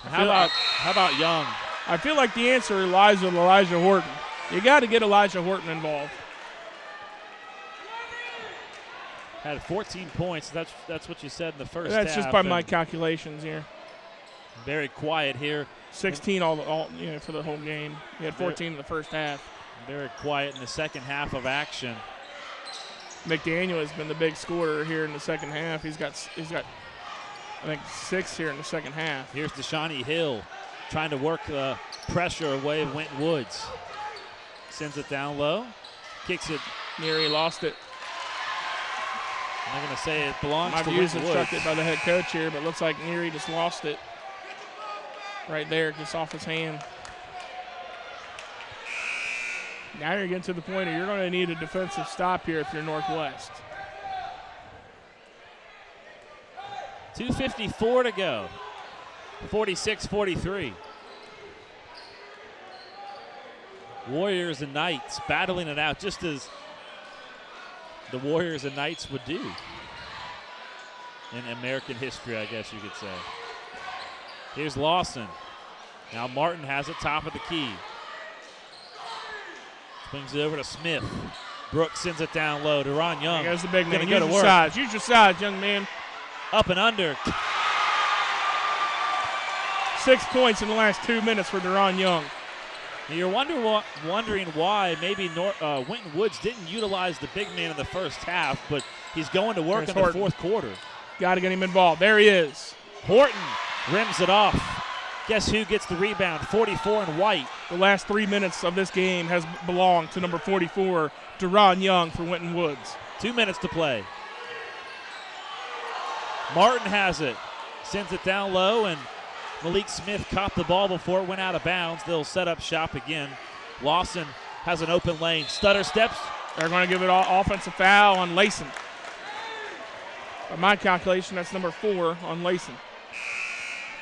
Speaker 1: How about Young?
Speaker 2: I feel like the answer lies with Elijah Horton. You got to get Elijah Horton involved.
Speaker 1: Had 14 points. That's what you said in the first half.
Speaker 2: That's just by my calculations here.
Speaker 1: Very quiet here.
Speaker 2: 16 all for the whole game. He had 14 in the first half.
Speaker 1: Very quiet in the second half of action.
Speaker 2: McDaniel has been the big scorer here in the second half. He's got I think 6 here in the second half.
Speaker 1: Here's Deshawnee Hill trying to work the pressure away of Winton Woods. Sends it down low. Kicks it.
Speaker 2: Neary lost it.
Speaker 1: I'm not going to say it belongs to Winton Woods.
Speaker 2: Instructed by the head coach here, but looks like Neary just lost it. Right there, just off his hand. Now you're getting to the point where you're going to need a defensive stop here if you're Northwest.
Speaker 1: 2:54 to go. 46-43. Warriors and Knights battling it out just as the Warriors and Knights would do in American history, I guess you could say. Here's Lawson. Now Martin has it top of the key. Swings it over to Smith. Brooks sends it down low. Deron Young.
Speaker 2: There's the big man.
Speaker 1: Gonna go to work.
Speaker 2: Size. Use your size, young man.
Speaker 1: Up and under.
Speaker 2: 6 points in the last 2 minutes for Deron Young.
Speaker 1: Now you're wondering why maybe Winton Woods didn't utilize the big man in the first half, but he's going to work in the fourth quarter.
Speaker 2: Got to get him involved. There he is.
Speaker 1: Horton rims it off. Guess who gets the rebound? 44 in white.
Speaker 2: The last 3 minutes of this game has belonged to number 44, Deron Young for Winton Woods.
Speaker 1: 2 minutes to play. Martin has it. Sends it down low, and Malik Smith caught the ball before it went out of bounds. They'll set up shop again. Lawson has an open lane. Stutter steps.
Speaker 2: They're going to give it all offensive foul on Layson. By my calculation, that's number 4 on Layson.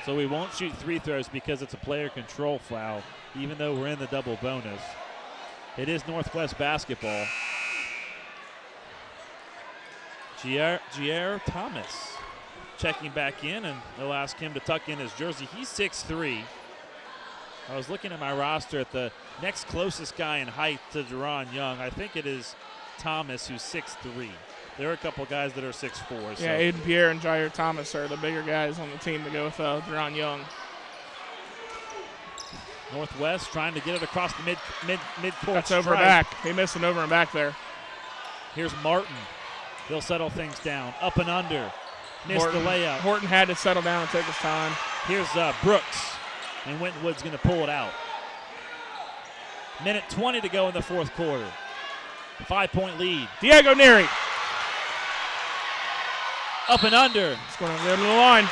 Speaker 1: So we won't shoot free throws because it's a player control foul, even though we're in the double bonus. It is Northwest basketball. Jair Thomas checking back in, and they'll ask him to tuck in his jersey. He's 6'3". I was looking at my roster at the next closest guy in height to Deron Young. I think it is Thomas, who's 6'3". There are a couple guys that are 6'4". So.
Speaker 2: Yeah, Aiden Pierre and Jair Thomas are the bigger guys on the team to go with Deron Young.
Speaker 1: Northwest trying to get it across the mid-court.
Speaker 2: That's over and back. He missed an over and back there.
Speaker 1: Here's Martin. They'll settle things down. Up and under. Missed the layup.
Speaker 2: Horton had to settle down and take his time.
Speaker 1: Here's Brooks, and Winton Wood's going to pull it out. Minute 20 to go in the fourth quarter. 5-point lead.
Speaker 2: Diego Neary.
Speaker 1: Up and under.
Speaker 2: It's going to go to the line.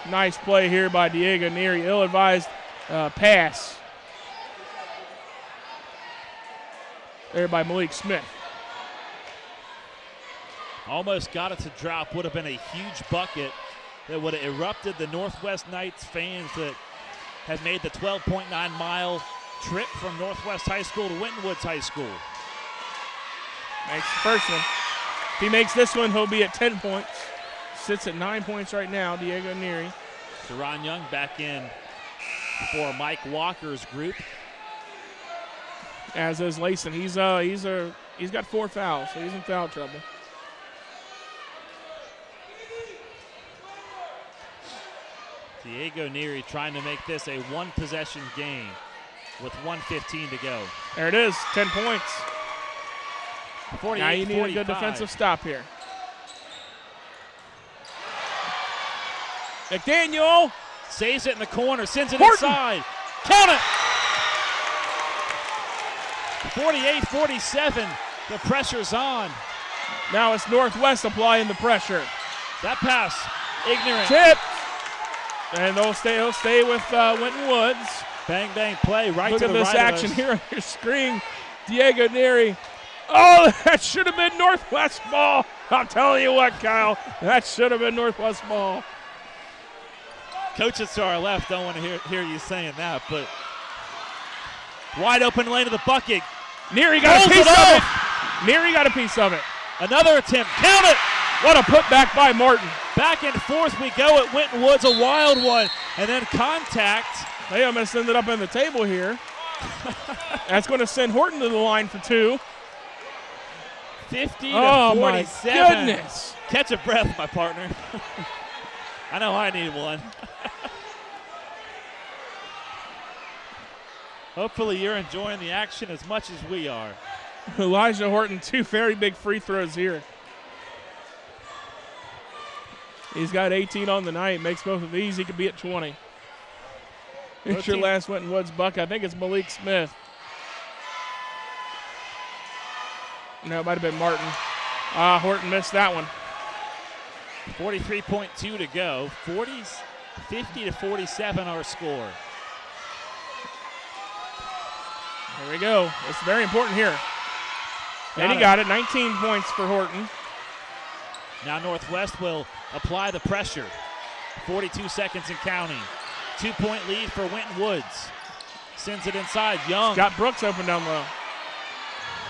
Speaker 2: Nice play here by Diego Neary. Ill-advised pass. There by Malik Smith.
Speaker 1: Almost got it to drop. Would have been a huge bucket that would have erupted the Northwest Knights fans that have made the 12.9-mile trip from Northwest High School to Winton Woods High School.
Speaker 2: Makes the first one. If he makes this one, he'll be at 10 points. Sits at 9 points right now, Diego Neary.
Speaker 1: Deron Young back in for Mike Walker's group.
Speaker 2: As is Layson. He's got 4 fouls, so he's in foul trouble.
Speaker 1: Diego Neary trying to make this a one-possession game with 1:15 to go.
Speaker 2: There it is, 10 points.
Speaker 1: 48,
Speaker 2: now you need
Speaker 1: 45.
Speaker 2: a good defensive stop here. McDaniel
Speaker 1: saves it in the corner, sends it
Speaker 2: Horton.
Speaker 1: inside. Count it! 48-47. The pressure's on.
Speaker 2: Now it's Northwest applying the pressure.
Speaker 1: That pass, ignorant.
Speaker 2: Tip. And he'll stay with Winton Woods.
Speaker 1: Bang, bang play right
Speaker 2: Look
Speaker 1: to
Speaker 2: at
Speaker 1: the
Speaker 2: this
Speaker 1: right
Speaker 2: action
Speaker 1: of us.
Speaker 2: here on your screen. Diego Neary. Oh, that should have been Northwest ball. I'm telling you what, Kyle. That should have been Northwest ball.
Speaker 1: Coaches to our left don't want to hear you saying that, but wide open lane to the bucket.
Speaker 2: Neary got a piece of it. Neary got a piece of it.
Speaker 1: Another attempt. Count it.
Speaker 2: What a putback by Martin.
Speaker 1: Back and forth we go at Winton Woods, a wild one, and then contact.
Speaker 2: They almost ended up on the table here. That's going to send Horton to the line for 2.
Speaker 1: 50 to 47.
Speaker 2: My goodness.
Speaker 1: Catch a breath, my partner. I know I need one. Hopefully you're enjoying the action as much as we are.
Speaker 2: Elijah Horton, 2 very big free throws here. He's got 18 on the night. Makes both of these. He could be at 20. It's your last Winton Woods buck. I think it's Malik Smith. No, it might have been Martin. Horton missed that one.
Speaker 1: 43.2 to go. 50 to 47 our score.
Speaker 2: There we go. It's very important here. And he got it. 19 points for Horton.
Speaker 1: Now Northwest will apply the pressure. 42 seconds and counting. 2-point lead for Winton Woods. Sends it inside. Young.
Speaker 2: Got Brooks open down low.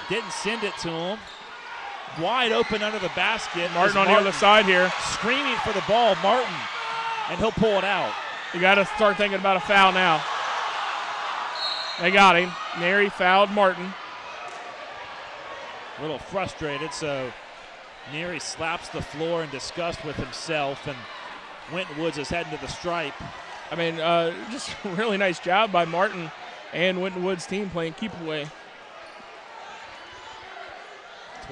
Speaker 1: Didn't send it to him. Wide open under the basket.
Speaker 2: Martin on the other side here.
Speaker 1: Screaming for the ball. Martin. And he'll pull it out.
Speaker 2: You got to start thinking about a foul now. They got him. Neary fouled Martin.
Speaker 1: A little frustrated, so Neary slaps the floor in disgust with himself, and Winton Woods is heading to the stripe.
Speaker 2: I mean, just a really nice job by Martin and Winton Woods' team playing keep away.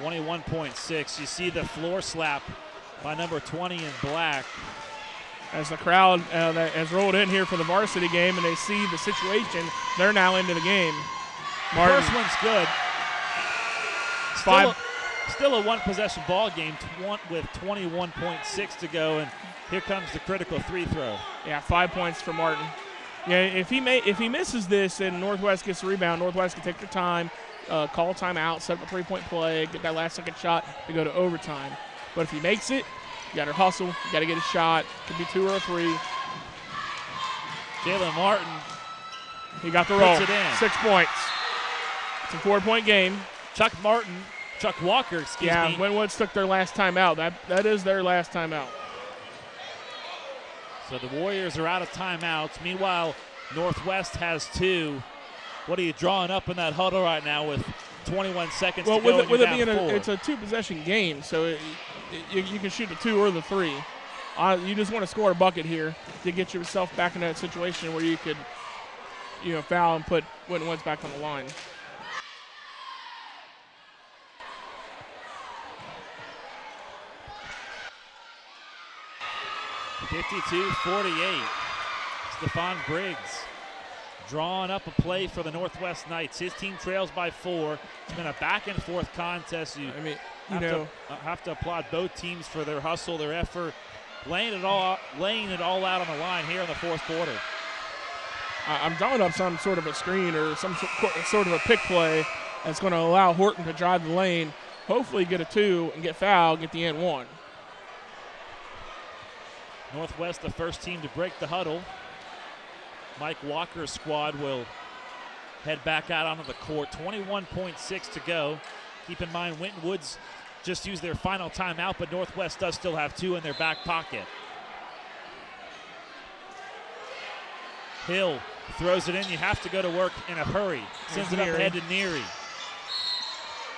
Speaker 1: 21.6. You see the floor slap by number 20 in black.
Speaker 2: As the crowd that has rolled in here for the varsity game and they see the situation, they're now into the game. Martin.
Speaker 1: First one's good. Still a one-possession ball game with 21.6 to go, and here comes the critical free throw.
Speaker 2: Yeah, 5 points for Martin. Yeah, if he misses this and Northwest gets the rebound, Northwest can take their time, call a timeout, set up a three-point play, get that last second shot to go to overtime. But if he makes it, you got to hustle, you got to get a shot. Could be 2 or 3.
Speaker 1: Jalen Martin,
Speaker 2: he got the roll.
Speaker 1: Puts it in.
Speaker 2: 6 points. It's a 4-point game.
Speaker 1: Chuck Walker, excuse me.
Speaker 2: Yeah, Winwoods took their last timeout. That is their last timeout.
Speaker 1: So the Warriors are out of timeouts. Meanwhile, Northwest has 2. What are you drawing up in that huddle right now with 21 seconds to go?
Speaker 2: With it being it's a 2-possession game, so you can shoot the 2 or the 3. You just want to score a bucket here to get yourself back in that situation where you could, foul and put Winwoods back on the line. .52-48. Stephon Briggs drawing up a play for the Northwest Knights. His team trails by 4. It's been a back-and-forth contest. Have to applaud both teams for their hustle, their effort, laying it all out on the line here in the fourth quarter. I'm drawing up some sort of a screen or some sort of a pick play that's going to allow Horton to drive the lane, hopefully get a 2 and get fouled, get the and 1.
Speaker 1: Northwest, the first team to break the huddle. Mike Walker's squad will head back out onto the court. 21.6 to go. Keep in mind, Winton Woods just used their final timeout, but Northwest does still have 2 in their back pocket. Hill throws it in. You have to go to work in a hurry. Sends it up ahead to Neary.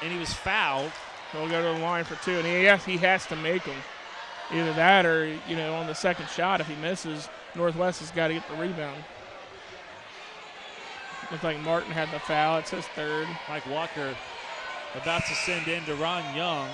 Speaker 1: And he was fouled.
Speaker 2: He'll go to the line for 2, and he has to make them. Either that or, on the second shot, if he misses, Northwest has got to get the rebound. Looks like Martin had the foul. It's his 3rd.
Speaker 1: Mike Walker about to send in Deron Young.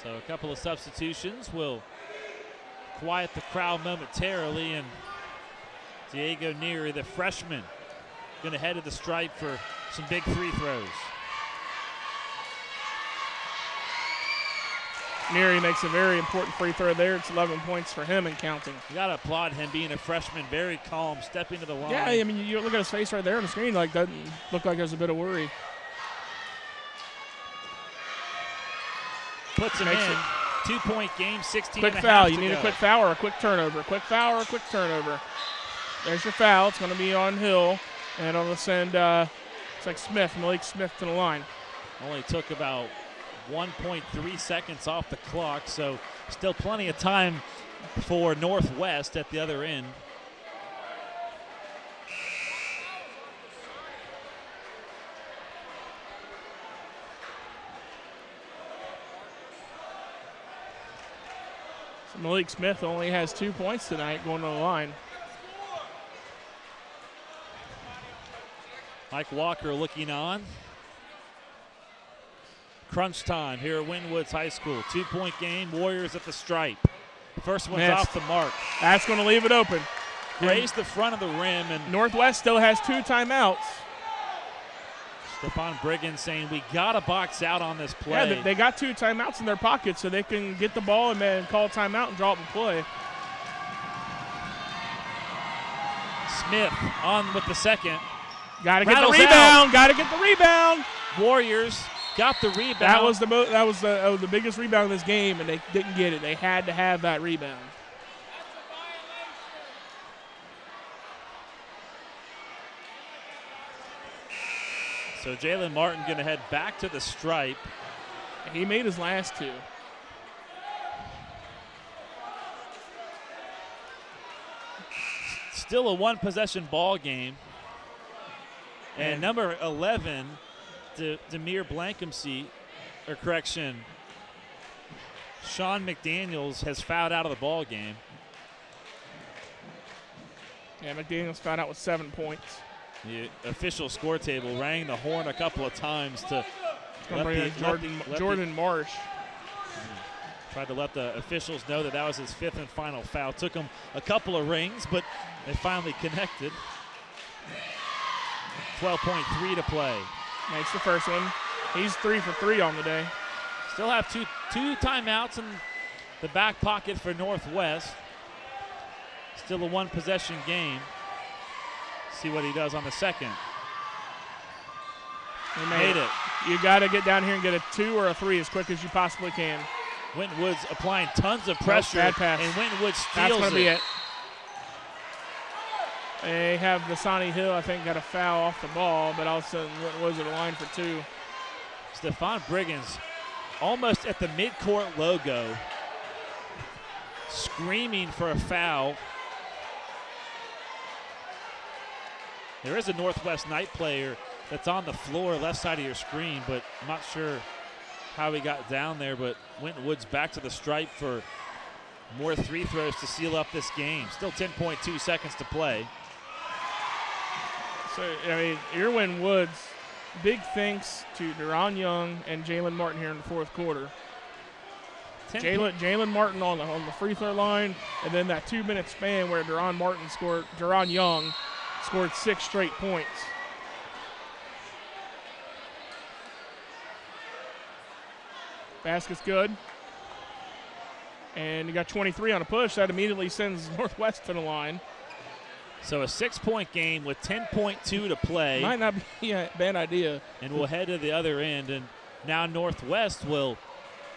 Speaker 1: So a couple of substitutions will quiet the crowd momentarily, and Diego Neary, the freshman, going to head to the stripe for some big free throws.
Speaker 2: Neary makes a very important free throw there. It's 11 points for him and counting.
Speaker 1: You got to applaud him being a freshman, very calm, stepping to the line.
Speaker 2: Yeah, you look at his face right there on the screen, doesn't look like there's a bit of worry.
Speaker 1: Puts him in. 2-point game, 16
Speaker 2: quick foul. You need a quick foul or a quick turnover. Quick foul or a quick turnover. There's your foul. It's going to be on Hill. And it'll send, it's like Malik Smith to the line.
Speaker 1: Only took about 1.3 seconds off the clock, so still plenty of time for Northwest at the other end.
Speaker 2: So Malik Smith only has 2 points tonight going to the line.
Speaker 1: Mike Walker looking on. Crunch time here at Winton Woods High School. 2-point game, Warriors at the stripe. First one's off the mark.
Speaker 2: That's going to leave it open.
Speaker 1: Raise the front of the rim. And
Speaker 2: Northwest still has 2 timeouts.
Speaker 1: Stephon Briggs saying we got to box out on this play.
Speaker 2: Yeah, they got 2 timeouts in their pocket so they can get the ball and then call a timeout and draw up a play.
Speaker 1: Smith on with the second.
Speaker 2: Got to get the rebound. Got to get the rebound.
Speaker 1: Warriors got the rebound.
Speaker 2: That was the biggest rebound of this game, and they didn't get it. They had to have that rebound.
Speaker 1: So Jalen Martin going to head back to the stripe.
Speaker 2: He made his last 2.
Speaker 1: Still a one-possession ball game. And number 11, Demir Blankenseat, Sean McDaniels has fouled out of the ball game.
Speaker 2: Yeah, McDaniels fouled out with 7 points.
Speaker 1: The official score table rang the horn a couple of times to
Speaker 2: going to bring in Jordan Marsh.
Speaker 1: Tried to let the officials know that was his 5th and final foul. Took him a couple of rings, but they finally connected. 12.3 to play.
Speaker 2: Makes the first one. He's 3 for 3 on the day.
Speaker 1: Still have two timeouts in the back pocket for Northwest. Still a 1-possession game. See what he does on the second.
Speaker 2: He made it. You got to get down here and get a 2 or a 3 as quick as you possibly can.
Speaker 1: Winton Woods applying tons of pressure,
Speaker 2: bad pass.
Speaker 1: and Winton Woods steals
Speaker 2: That's going to be
Speaker 1: it.
Speaker 2: They have Vasani Hill, I think, got a foul off the ball, but all of a sudden Winton Woods at a line for 2.
Speaker 1: Stephon Briggins almost at the midcourt logo, screaming for a foul. There is a Northwest Knight player that's on the floor, left side of your screen, but I'm not sure how he got down there. But Winton Woods back to the stripe for more 3 throws to seal up this game. Still 10.2 seconds to play.
Speaker 2: So, I mean, you're Winton Woods. Big thanks to Deron Young and Jalen Martin here in the 4th quarter. Jalen Martin on the free throw line, and then that 2-minute span where Deron Young scored 6 straight points. Basket's good. And you got 23 on a push. That immediately sends Northwest to the line.
Speaker 1: So a 6-point game with 10.2 to play.
Speaker 2: Might not be a bad idea.
Speaker 1: And we'll head to the other end. And now Northwest will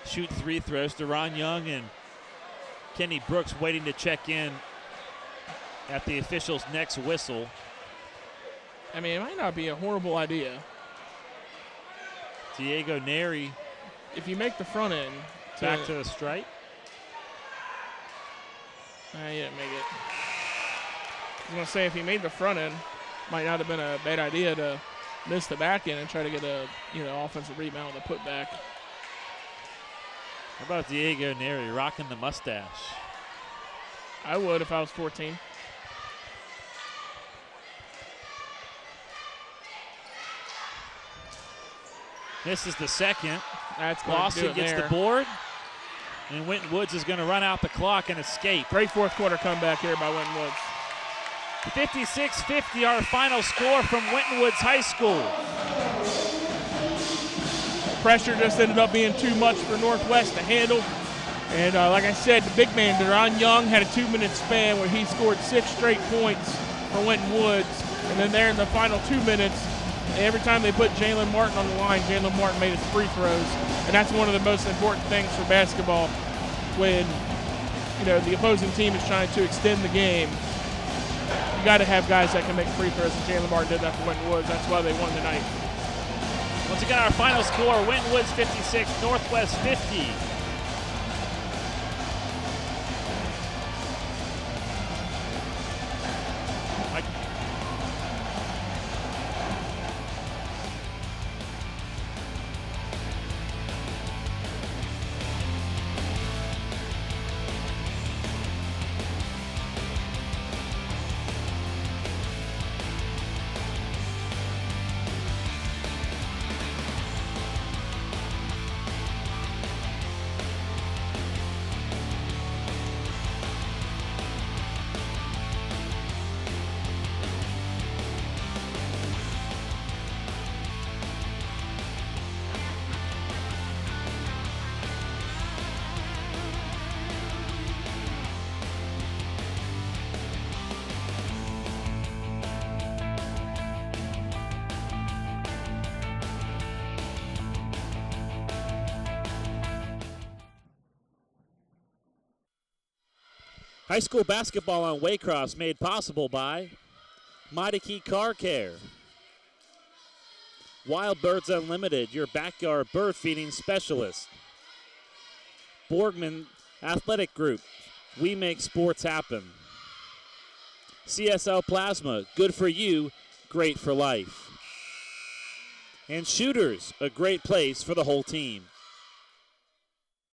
Speaker 1: shoot 3 throws. Deron Young and Kenny Brooks waiting to check in at the official's next whistle.
Speaker 2: I mean, it might not be a horrible idea.
Speaker 1: Diego Neri.
Speaker 2: If you make the front end.
Speaker 1: Back to the stripe.
Speaker 2: He didn't make it. I was going to say, if he made the front end, might not have been a bad idea to miss the back end and try to get a offensive rebound with a putback.
Speaker 1: How about Diego Neri rocking the mustache?
Speaker 2: I would if I was 14.
Speaker 1: This is the second.
Speaker 2: That's
Speaker 1: Lawson gets the board, and Winton Woods is going to run out the clock and escape.
Speaker 2: Great 4th quarter comeback here by Winton Woods.
Speaker 1: 56-50, our final score from Winton Woods High School.
Speaker 2: Pressure just ended up being too much for Northwest to handle. And like I said, the big man, Deron Young, had a 2-minute span where he scored 6 straight points for Winton Woods. And then there in the final 2 minutes, every time they put Jalen Martin on the line, Jalen Martin made his free throws. And that's one of the most important things for basketball when, the opposing team is trying to extend the game. You got to have guys that can make free throws, and Jalen Martin did that for Winton Woods. That's why they won tonight.
Speaker 1: Once again, our final score, Winton Woods 56, Northwest 50. High school basketball on Waycross made possible by Mighty Key Car Care, Wild Birds Unlimited, your backyard bird feeding specialist, Borgman Athletic Group, we make sports happen, CSL Plasma, good for you, great for life, and Shooters, a great place for the whole team.